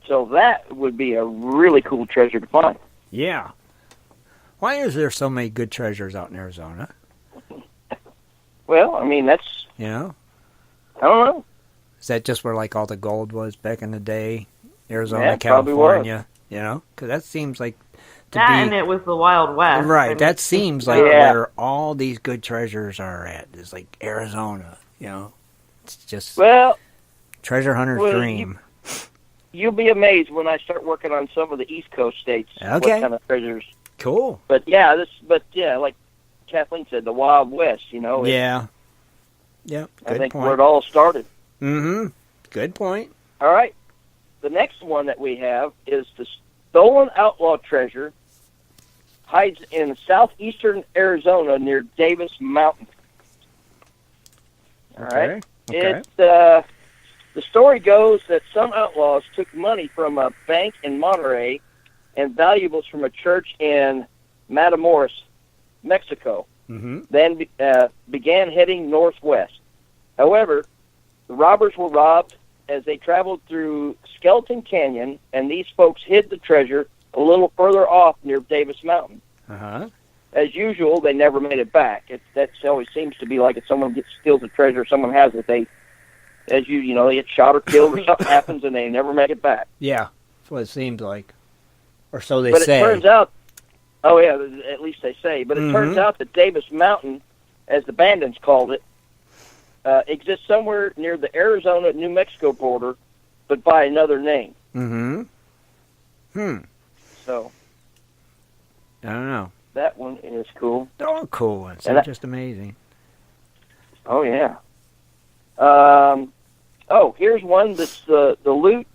So that would be a really cool treasure to find.
Yeah. Why is there so many good treasures out in Arizona?
Well, I mean, that's...
You know?
I don't know.
Is that just where, like, all the gold was back in the day? Arizona,
yeah,
California, you know? Because that seems like to be...
and it was the Wild West.
Right,
I mean,
that seems like where all these good treasures are at. It's like Arizona, you know? It's just...
Well...
Treasure hunter's dream.
You'll be amazed when I start working on some of the East Coast states.
Okay.
What kind of treasures.
Cool.
But yeah, like Kathleen said, the Wild West,
Yeah. Yep,
I
good
think
point.
where it all started.
Mm-hmm. Good point.
All right. The next one that we have is the stolen outlaw treasure hides in southeastern Arizona near Davis Mountain. All right.
Okay.
The story goes that some outlaws took money from a bank in Monterey and valuables from a church in Matamoros, Mexico.
Mm-hmm.
Then began heading northwest. However, the robbers were robbed as they traveled through Skeleton Canyon, and these folks hid the treasure a little further off near Davis Mountain.
Uh-huh.
As usual, they never made it back. That always seems to be like if someone steals the treasure, someone has it, they get shot or killed or something happens and they never make it back.
Yeah, that's what it seems like. Or so they
but
say.
It turns out, oh yeah, at least they say, but it turns out that Davis Mountain, as the bandits called it, exists somewhere near the Arizona-New Mexico border, but by another name.
Mm-hmm.
So,
I don't know.
That one is cool.
They're all cool ones. They're just amazing.
Oh, yeah. Here's one that's the loot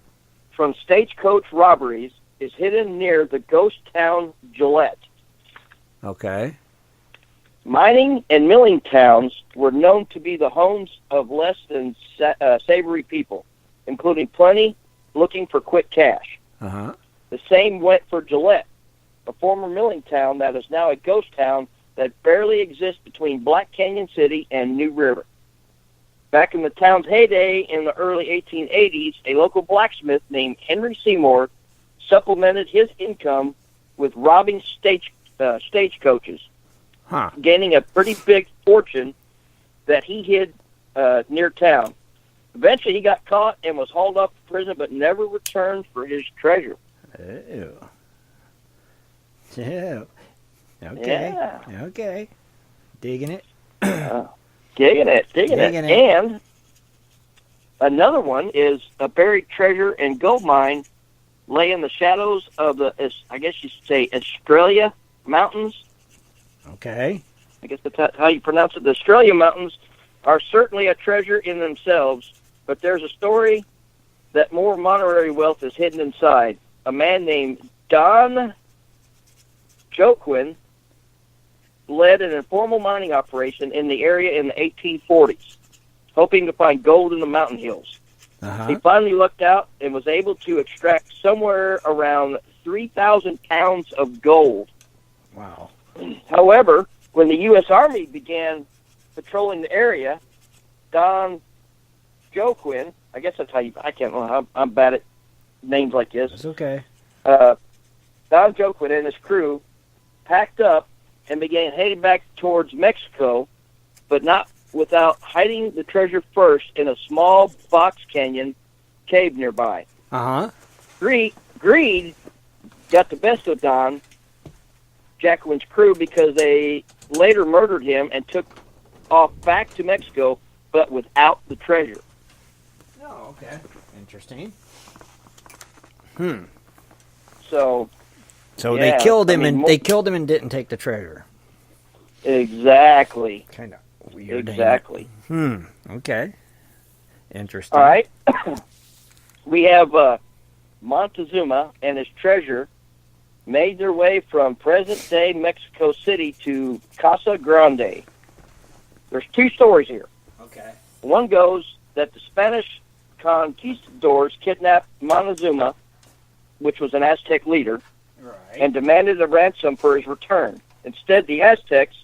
from stagecoach robberies is hidden near the ghost town Gillette.
Okay.
Mining and milling towns were known to be the homes of less than savory people, including plenty looking for quick cash.
Uh-huh.
The same went for Gillette, a former milling town that is now a ghost town that barely exists between Black Canyon City and New River. Back in the town's heyday in the early 1880s, a local blacksmith named Henry Seymour supplemented his income with robbing stagecoaches, gaining a pretty big fortune that he hid near town. Eventually, he got caught and was hauled off to prison, but never returned for his treasure.
Ew. Yeah. Okay.
Yeah.
Okay. Digging it.
Digging it. And another one is a buried treasure and gold mine lay in the shadows of the, I guess you should say, Australia Mountains.
Okay.
I guess that's how you pronounce it. The Australia Mountains are certainly a treasure in themselves, but there's a story that more Monterey wealth is hidden inside. A man named Don Joaquin led an informal mining operation in the area in the 1840s, hoping to find gold in the mountain hills.
Uh-huh.
He finally lucked out and was able to extract somewhere around 3,000 pounds of gold.
Wow.
However, when the U.S. Army began patrolling the area, Don Joaquin, I guess that's how you, I can't know, I'm bad at names like this.
It's okay.
Don Joaquin and his crew packed up and began heading back towards Mexico, but not without hiding the treasure first in a small box canyon cave nearby.
Uh-huh.
Greed got the best of Don Joaquin's crew because they later murdered him and took off back to Mexico, but without the treasure.
Oh, okay. Interesting.
So
they killed him they killed him and didn't take the treasure.
Exactly.
Kind of weird.
Exactly.
Okay. Interesting.
All right. We have Montezuma and his treasure made their way from present-day Mexico City to Casa Grande. There's two stories here.
Okay.
One goes that the Spanish conquistadors kidnapped Montezuma, which was an Aztec leader, and demanded a ransom for his return. Instead, the Aztecs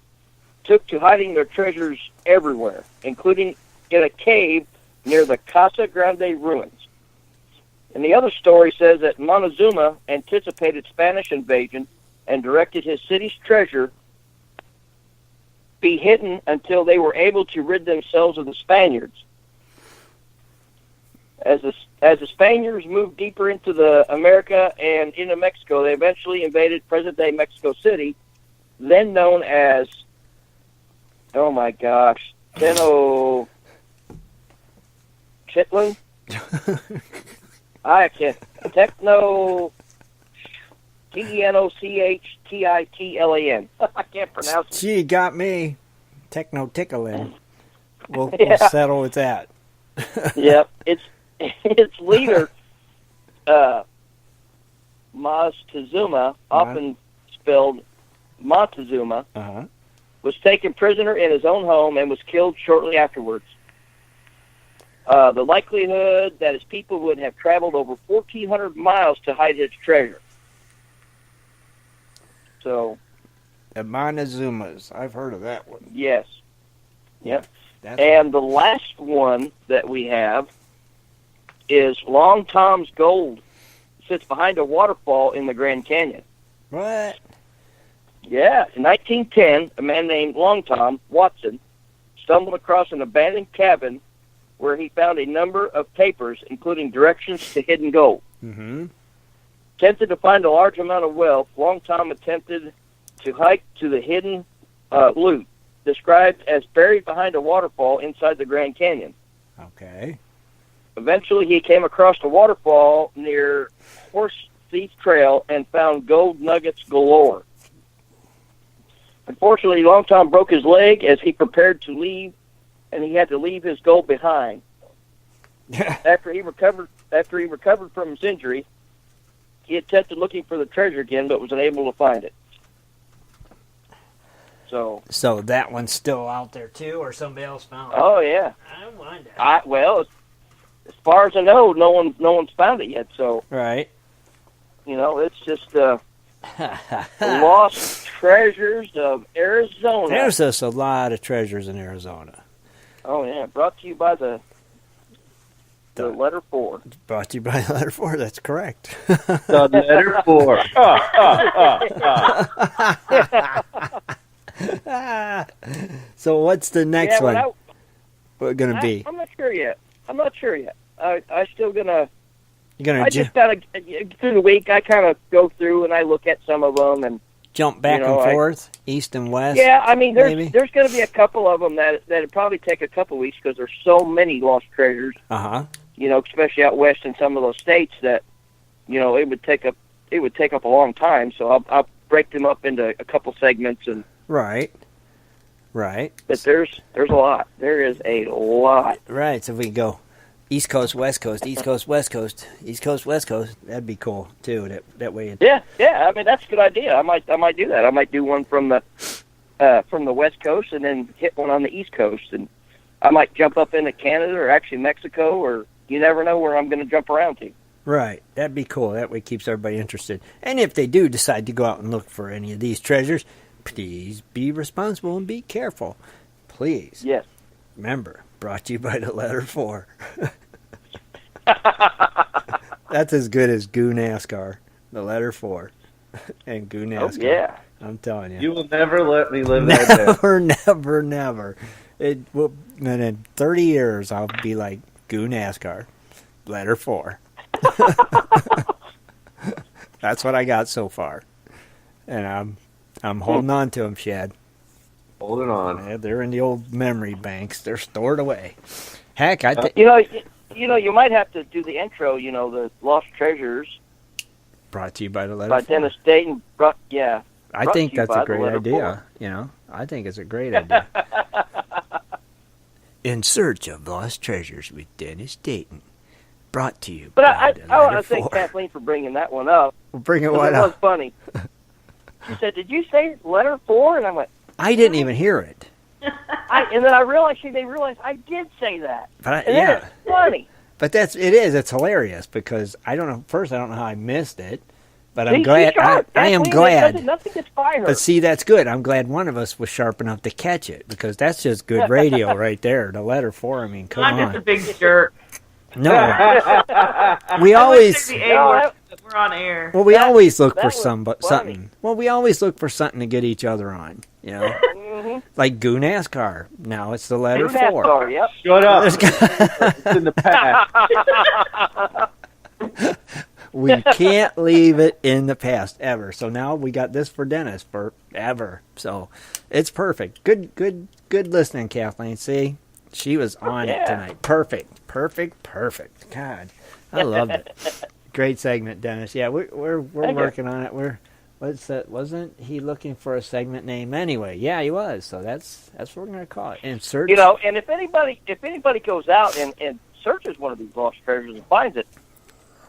took to hiding their treasures everywhere, including in a cave near the Casa Grande ruins. And the other story says that Montezuma anticipated Spanish invasion and directed his city's treasure be hidden until they were able to rid themselves of the Spaniards. As the Spaniards moved deeper into the America and into Mexico, they eventually invaded present-day Mexico City, then known as, oh my gosh, Tenochtitlan? I can't. Tenochtitlan. Titlan. I can't pronounce it.
She got me. Techno tickling. We'll settle with that.
Yep. Its leader, Montezuma, often spelled Montezuma, was taken prisoner in his own home and was killed shortly afterwards. The likelihood that his people would have traveled over 1,400 miles to hide his treasure. So,
the Montezumas. I've heard of that one.
yes. Yep. And the last one that we have is Long Tom's Gold. It sits behind a waterfall in the Grand Canyon.
What?
Yeah. In 1910, a man named Long Tom Watson stumbled across an abandoned cabin where he found a number of papers, including directions to hidden gold.
Mm-hmm.
Tempted to find a large amount of wealth, Long Tom attempted to hike to the hidden loot, described as buried behind a waterfall inside the Grand Canyon.
Okay.
Eventually, he came across a waterfall near Horse Thief Trail and found gold nuggets galore. Unfortunately, Long Tom broke his leg as he prepared to leave, and he had to leave his gold behind. After he recovered from his injury, he attempted looking for the treasure again, but was unable to find it. So
that one's still out there too, or somebody else found it?
Oh yeah.
I wonder.
Well, as far as I know, no one's found it yet. So
right.
It's just the lost treasures of Arizona.
There's just a lot of treasures in Arizona.
Oh yeah, brought to you by the letter 4.
Brought to you by the letter 4. That's correct.
The letter 4.
So what's the next one? We're gonna be.
I'm not sure yet. I still gonna.
You're gonna.
I just gotta through the week. I kind of go through and I look at some of them and
jump back and forth, east and west.
Yeah, I mean, there's going to be a couple of them that'd probably take a couple weeks because there's so many lost treasures. Especially out west in some of those states that it would take up a long time. So I'll break them up into a couple segments and.
Right.
But there's a lot. There is a lot.
Right. So if we go East Coast, West Coast, East Coast, West Coast, East Coast, West Coast, that'd be cool too. That way.
Yeah. I mean, that's a good idea. I might do that. I might do one from the West Coast and then hit one on the East Coast, and I might jump up into Canada or actually Mexico, or you never know where I'm going to jump around to.
Right. That'd be cool. That way it keeps everybody interested. And if they do decide to go out and look for any of these treasures, please be responsible and be careful. Please.
Yes.
Remember, brought to you by the letter 4. That's as good as Goo NASCAR. The letter 4. And Goo NASCAR.
Oh, yeah.
I'm telling you.
You will never let me live that down.
Never. And in 30 years, I'll be like Goo NASCAR. Letter 4. That's what I got so far. And I'm holding on to them, Shad.
Holding on.
Yeah, they're in the old memory banks. They're stored away. Heck, I think...
you might have to do the intro, the Lost Treasures.
Brought to you by the letter
by
4.
Dennis Dayton.
I think that's a great idea. 4. I think it's a great idea. In Search of Lost Treasures with Dennis Dayton. Brought to you by the letter 4.
I thank Kathleen for bringing that one up.
Bring it one up.
It was funny. She said, "Did you say letter 4?" And I went,
I didn't even hear it.
And then I realized they realized I did say that.
But
It's funny.
But it's hilarious because I don't know how I missed it, but I'm glad. I am glad.
Nothing gets by her.
But see, that's good. I'm glad one of us was sharp enough to catch it because that's just good radio right there. The letter 4. I mean, come on.
I'm just a big jerk.
No, we always.
We're on air.
Well, we always look for something. Well, we always look for something to get each other on.
Mm-hmm.
Like Goo NASCAR. Now it's the letter 4.
NASCAR, yep.
Shut up. It's in the past.
We can't leave it in the past ever. So now we got this for Dennis forever. So it's perfect. Good listening, Kathleen. See, she was on it tonight. Perfect. God, I loved it. Great segment, Dennis. Yeah, we're working on it. What's that? Wasn't he looking for a segment name anyway? Yeah, he was. So that's what we're gonna call it. And search.
And if anybody goes out and searches one of these lost treasures and finds it,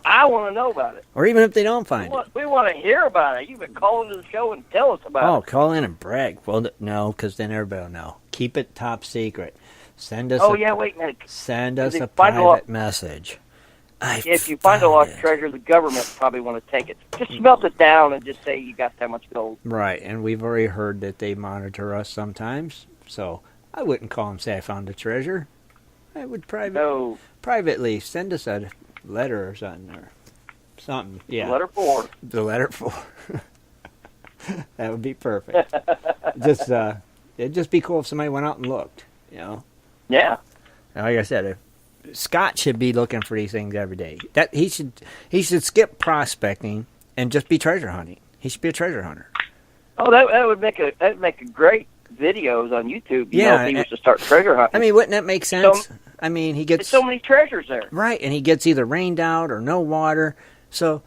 I want to know about it.
Or even if they don't find it,
we want to hear about it. You can call into the show and tell us about it.
Oh, call in and brag. Well, no, because then everybody will know. Keep it top secret. Send us.
Wait a minute.
Send us a private message.
If you find a lost treasure, the government probably want to take it. Just smelt it down and just say you got that much gold.
Right, and we've already heard that they monitor us sometimes, so I wouldn't call and say I found a treasure. I would privately send us a letter or something. Yeah.
The letter 4.
The letter 4. That would be perfect. It'd just be cool if somebody went out and looked,
Yeah.
Like I said, Scott should be looking for these things every day. That he should skip prospecting and just be treasure hunting. He should be a treasure hunter.
Oh, that would make a great videos on YouTube. If he was to start treasure hunting.
I mean, wouldn't that make sense? He gets
so many treasures there.
Right, and he gets either rained out or no water. So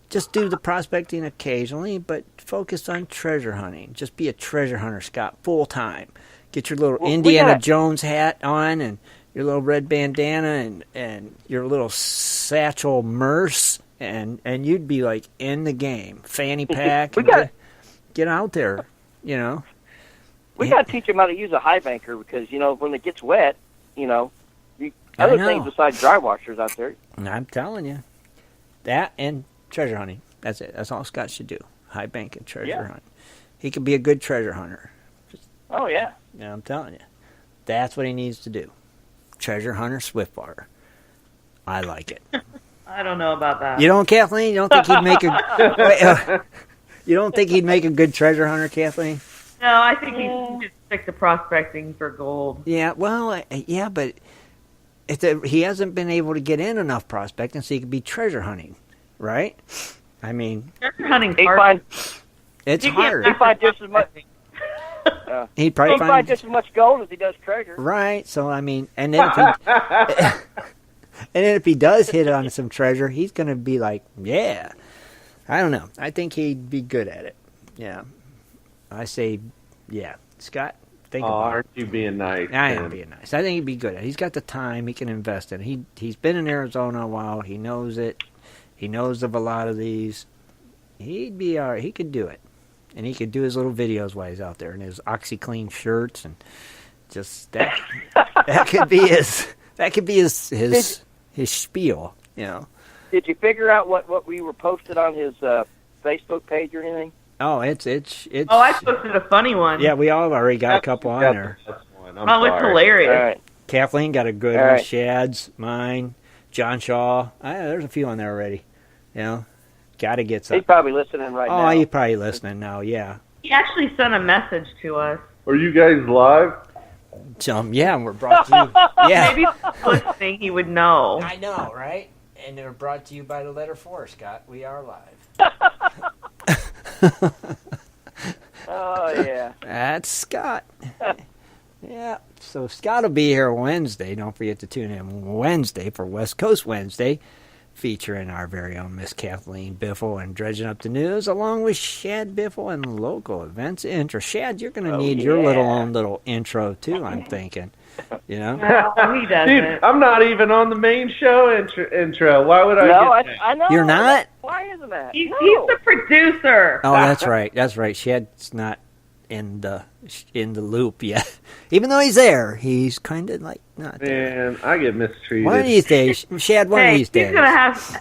just do the prospecting occasionally, but focus on treasure hunting. Just be a treasure hunter, Scott, full time. Get your little Indiana Jones hat on and your little red bandana and your little satchel merce, and you'd be like in the game. Fanny pack. Get out there, We
got to teach him how to use a high banker because, when it gets wet, other things besides dry washers out there.
I'm telling you. That and treasure hunting. That's it. That's all Scott should do. High bank and treasure hunt. He could be a good treasure hunter.
Oh, yeah.
Yeah, I'm telling you. That's what he needs to do. Treasure hunter, swift water. I like it.
I don't know about that.
You don't, Kathleen? You don't think he'd make you don't think he'd make a good treasure hunter, Kathleen?
No, I think he should stick to prospecting for gold.
Yeah, well, but he hasn't been able to get in enough prospecting so he could be treasure hunting, right?
Treasure hunting
it's hard.
He find just as much.
He'd probably
find just as much gold as he does treasure.
Right. So and then if he does hit on some treasure, he's going to be like, yeah. I don't know. I think he'd be good at it. Yeah. I say, yeah. Scott, think about it.
Aren't you being nice?
I am being nice. I think he'd be good at it. He's got the time. He can invest in it. He's been in Arizona a while. He knows it. He knows of a lot of these. He'd be all right. He could do it. And he could do his little videos while he's out there in his OxyClean shirts and just that could be his spiel,
Did you figure out what we were posted on his Facebook page or anything?
Oh, it's.
Oh, I posted a funny one.
Yeah, we all already got a couple on there.
It's hilarious.
All right.
Kathleen got a good one. Shad's, mine, John Shaw. There's a few on there already. Got to get some.
He's probably listening right now.
Oh, he's probably listening now, yeah.
He actually sent a message to us.
Are you guys live?
Yeah, and we're brought to you. Yeah.
Maybe if he was listening, he would know.
I know, right? And they're brought to you by the letter 4, Scott. We are live.
Oh, yeah.
That's Scott. Yeah. So Scott will be here Wednesday. Don't forget to tune in Wednesday for West Coast Wednesday, featuring our very own Miss Kathleen Biffle and Dredging Up the News, along with Shad Biffle and local events intro. Shad, you're going to need your own little intro, too, I'm thinking.
No, he doesn't.
Dude, I'm not even on the main show intro. Why would I get that?
I know.
You're not?
Why isn't that?
He's the producer.
Oh, that's right. That's right. Shad's not in the loop yet. Even though he's there, he's kind of like not there.
Man, I get mistreated.
One of these days, Shad, one of these days.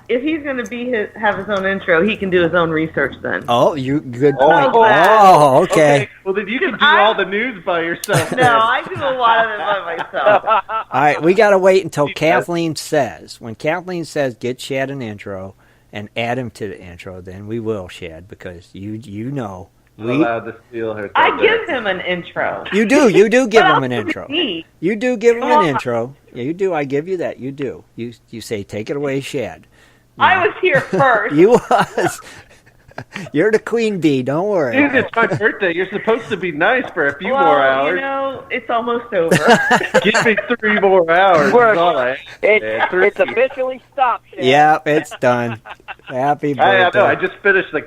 If he's going to have his own intro, he can do his own research then.
Oh, good point. Oh, okay.
Well, then you can do all the news by yourself.
No, I do a lot of it by myself.
All right, we got to wait until Kathleen says. When Kathleen says, get Shad an intro and add him to the intro, then we will, Shad, because you know.
I'm allowed to steal her.
I give him an intro.
You do give him an intro. You do give him an intro. Yeah, you do. I give you that. You do. You say, take it away, Shad. No.
I was here first.
You was. You're the queen bee. Don't worry.
Dude, it's my birthday. You're supposed to be nice for a few more hours.
It's almost over.
Give me 3 more hours.
It's officially stopped, Shad.
Yeah, it's done. Happy birthday.
I know. I just finished the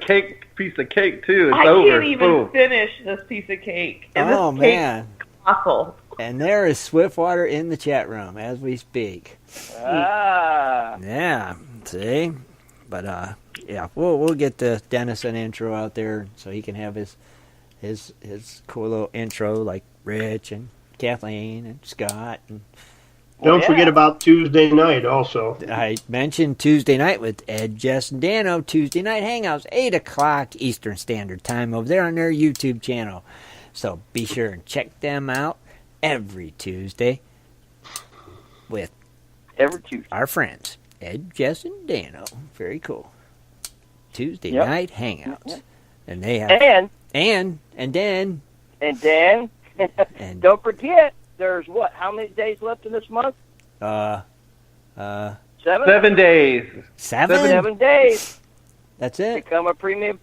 piece of cake, too. It's
I
over.
can't even finish this piece of cake. And
Oh,
this cake
man.
is awful.
And there is Swiftwater in the chat room as we speak. Yeah, see? But, yeah, we'll get the Dennis an intro out there so he can have his cool little intro like Rich and Kathleen and Scott. And
Don't forget about Tuesday night also.
I mentioned Tuesday night with Ed, Jess, and Dano. Tuesday night hangouts, 8 o'clock Eastern Standard Time over there on their YouTube channel. So be sure and check them out every Tuesday with our friends, Ed, Jess, and Dano. Very cool. Tuesday night hangouts. And they have... And then...
And don't forget, there's how many days left in this month?
7 days.
7
days.
That's it.
Become a premium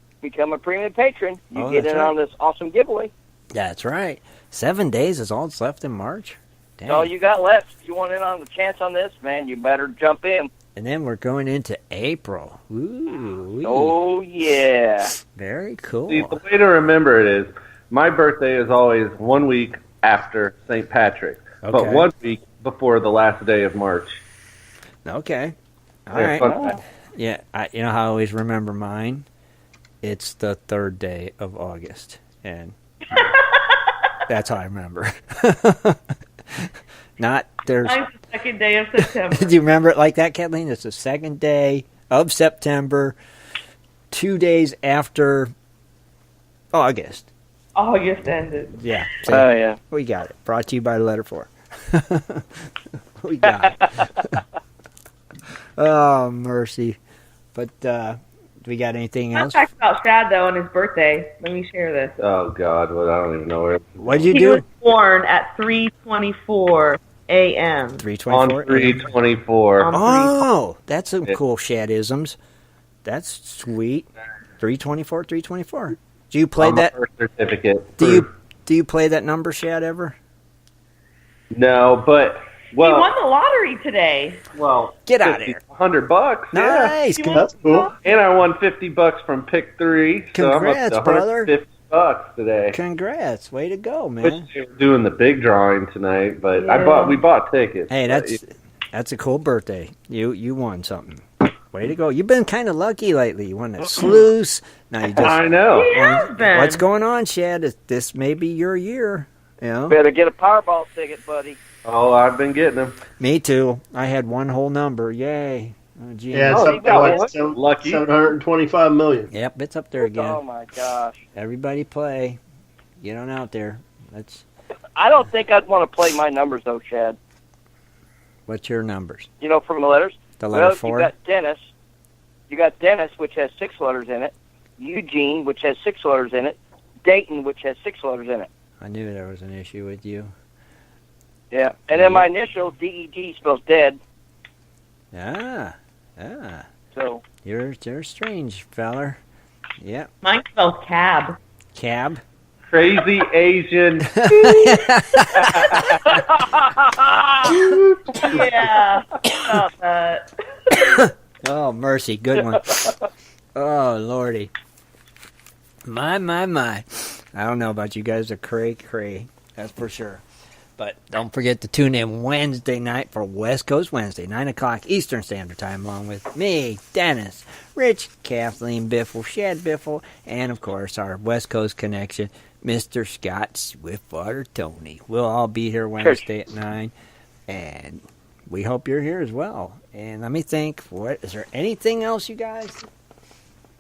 patron. You get in
right.
on this awesome giveaway.
That's right. 7 days is all that's left in March. Dang.
That's all you got left. If you want in on the chance on this, man, you better jump in.
And then we're going into April. Ooh.
Oh, yeah.
Very cool.
See, the way to remember it is, my birthday is always 1 week after St. Patrick, but 1 week before the last day of March.
Okay. All right. Yeah, you know how I always remember mine? It's the 3rd day of August. And that's how I remember. Mine's
the 2nd day of September.
Do you remember it like that, Kathleen? It's the 2nd day of September, 2 days after August.
August ended.
Yeah.
Oh, yeah.
We got it. Brought to you by Letter 4. We got it. Oh, mercy. But, do we got anything else?
Fun fact about Shad, though, on his birthday. Let me share this.
Oh, God. Well, I don't even know where.
What'd you
He
do?
was born at 3:24 a.m.
3:24?
On 3/24.
Oh, that's some cool Shadisms. That's sweet. 3:24. Do you play that?
Birth certificate.
Do you play that number, Shad, ever?
No, but
He won the lottery today.
Well,
get out of here.
$100.
Nice.
Yeah. That's cool. And I won $50 from Pick 3.
Congrats,
so I'm up to
brother.
$150 today.
Congrats. Way to go, man.
Wish they were doing the big drawing tonight, but we bought tickets.
Hey, that's a cool birthday. You won something. Way to go. You've been kind of lucky lately. You won that sluice. Now you just,
I know.
He has been.
What's going on, Shad? This may be your year. You know?
Better get a Powerball ticket, buddy.
Oh, I've been getting them.
Me too. I had one whole number. Yay. Oh, gee.
Yeah, it's up there like
lucky.
725 million.
Yep, it's up there again.
Oh, my gosh.
Everybody play. Get on out there.
I don't think I'd want to play my numbers, though, Shad.
What's your numbers?
You know, from the letters?
The letter 4?
You got Dennis. You got Dennis, which has 6 letters in it. Eugene, which has 6 letters in it. Dayton, which has 6 letters in it.
I knew there was an issue with you.
Yeah. And then my initial, DED, spells dead.
Ah.
So.
You're strange, feller. Yep.
Mine spells cab.
Cab?
Crazy Asian.
Yeah. About that.
Oh, mercy. Good one. Oh, Lordy. My. I don't know about you guys are cray. That's for sure. But don't forget to tune in Wednesday night for West Coast Wednesday, 9 o'clock Eastern Standard Time, along with me, Dennis, Rich, Kathleen Biffle, Shad Biffle, and, of course, our West Coast connection, Mr. Scott Swiftwater Tony. We'll all be here Wednesday at 9, and we hope you're here as well. And let me think, is there anything else, you guys?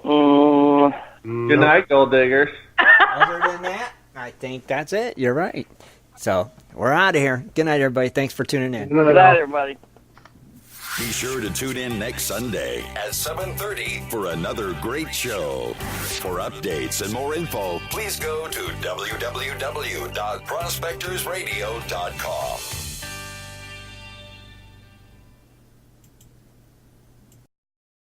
Good night, gold diggers.
Other than that, I think that's it. You're right. So, we're out of here. Good night, everybody. Thanks for tuning in.
Good night, everybody.
Be sure to tune in next Sunday at 7:30 for another great show. For updates and more info, please go to www.prospectorsradio.com.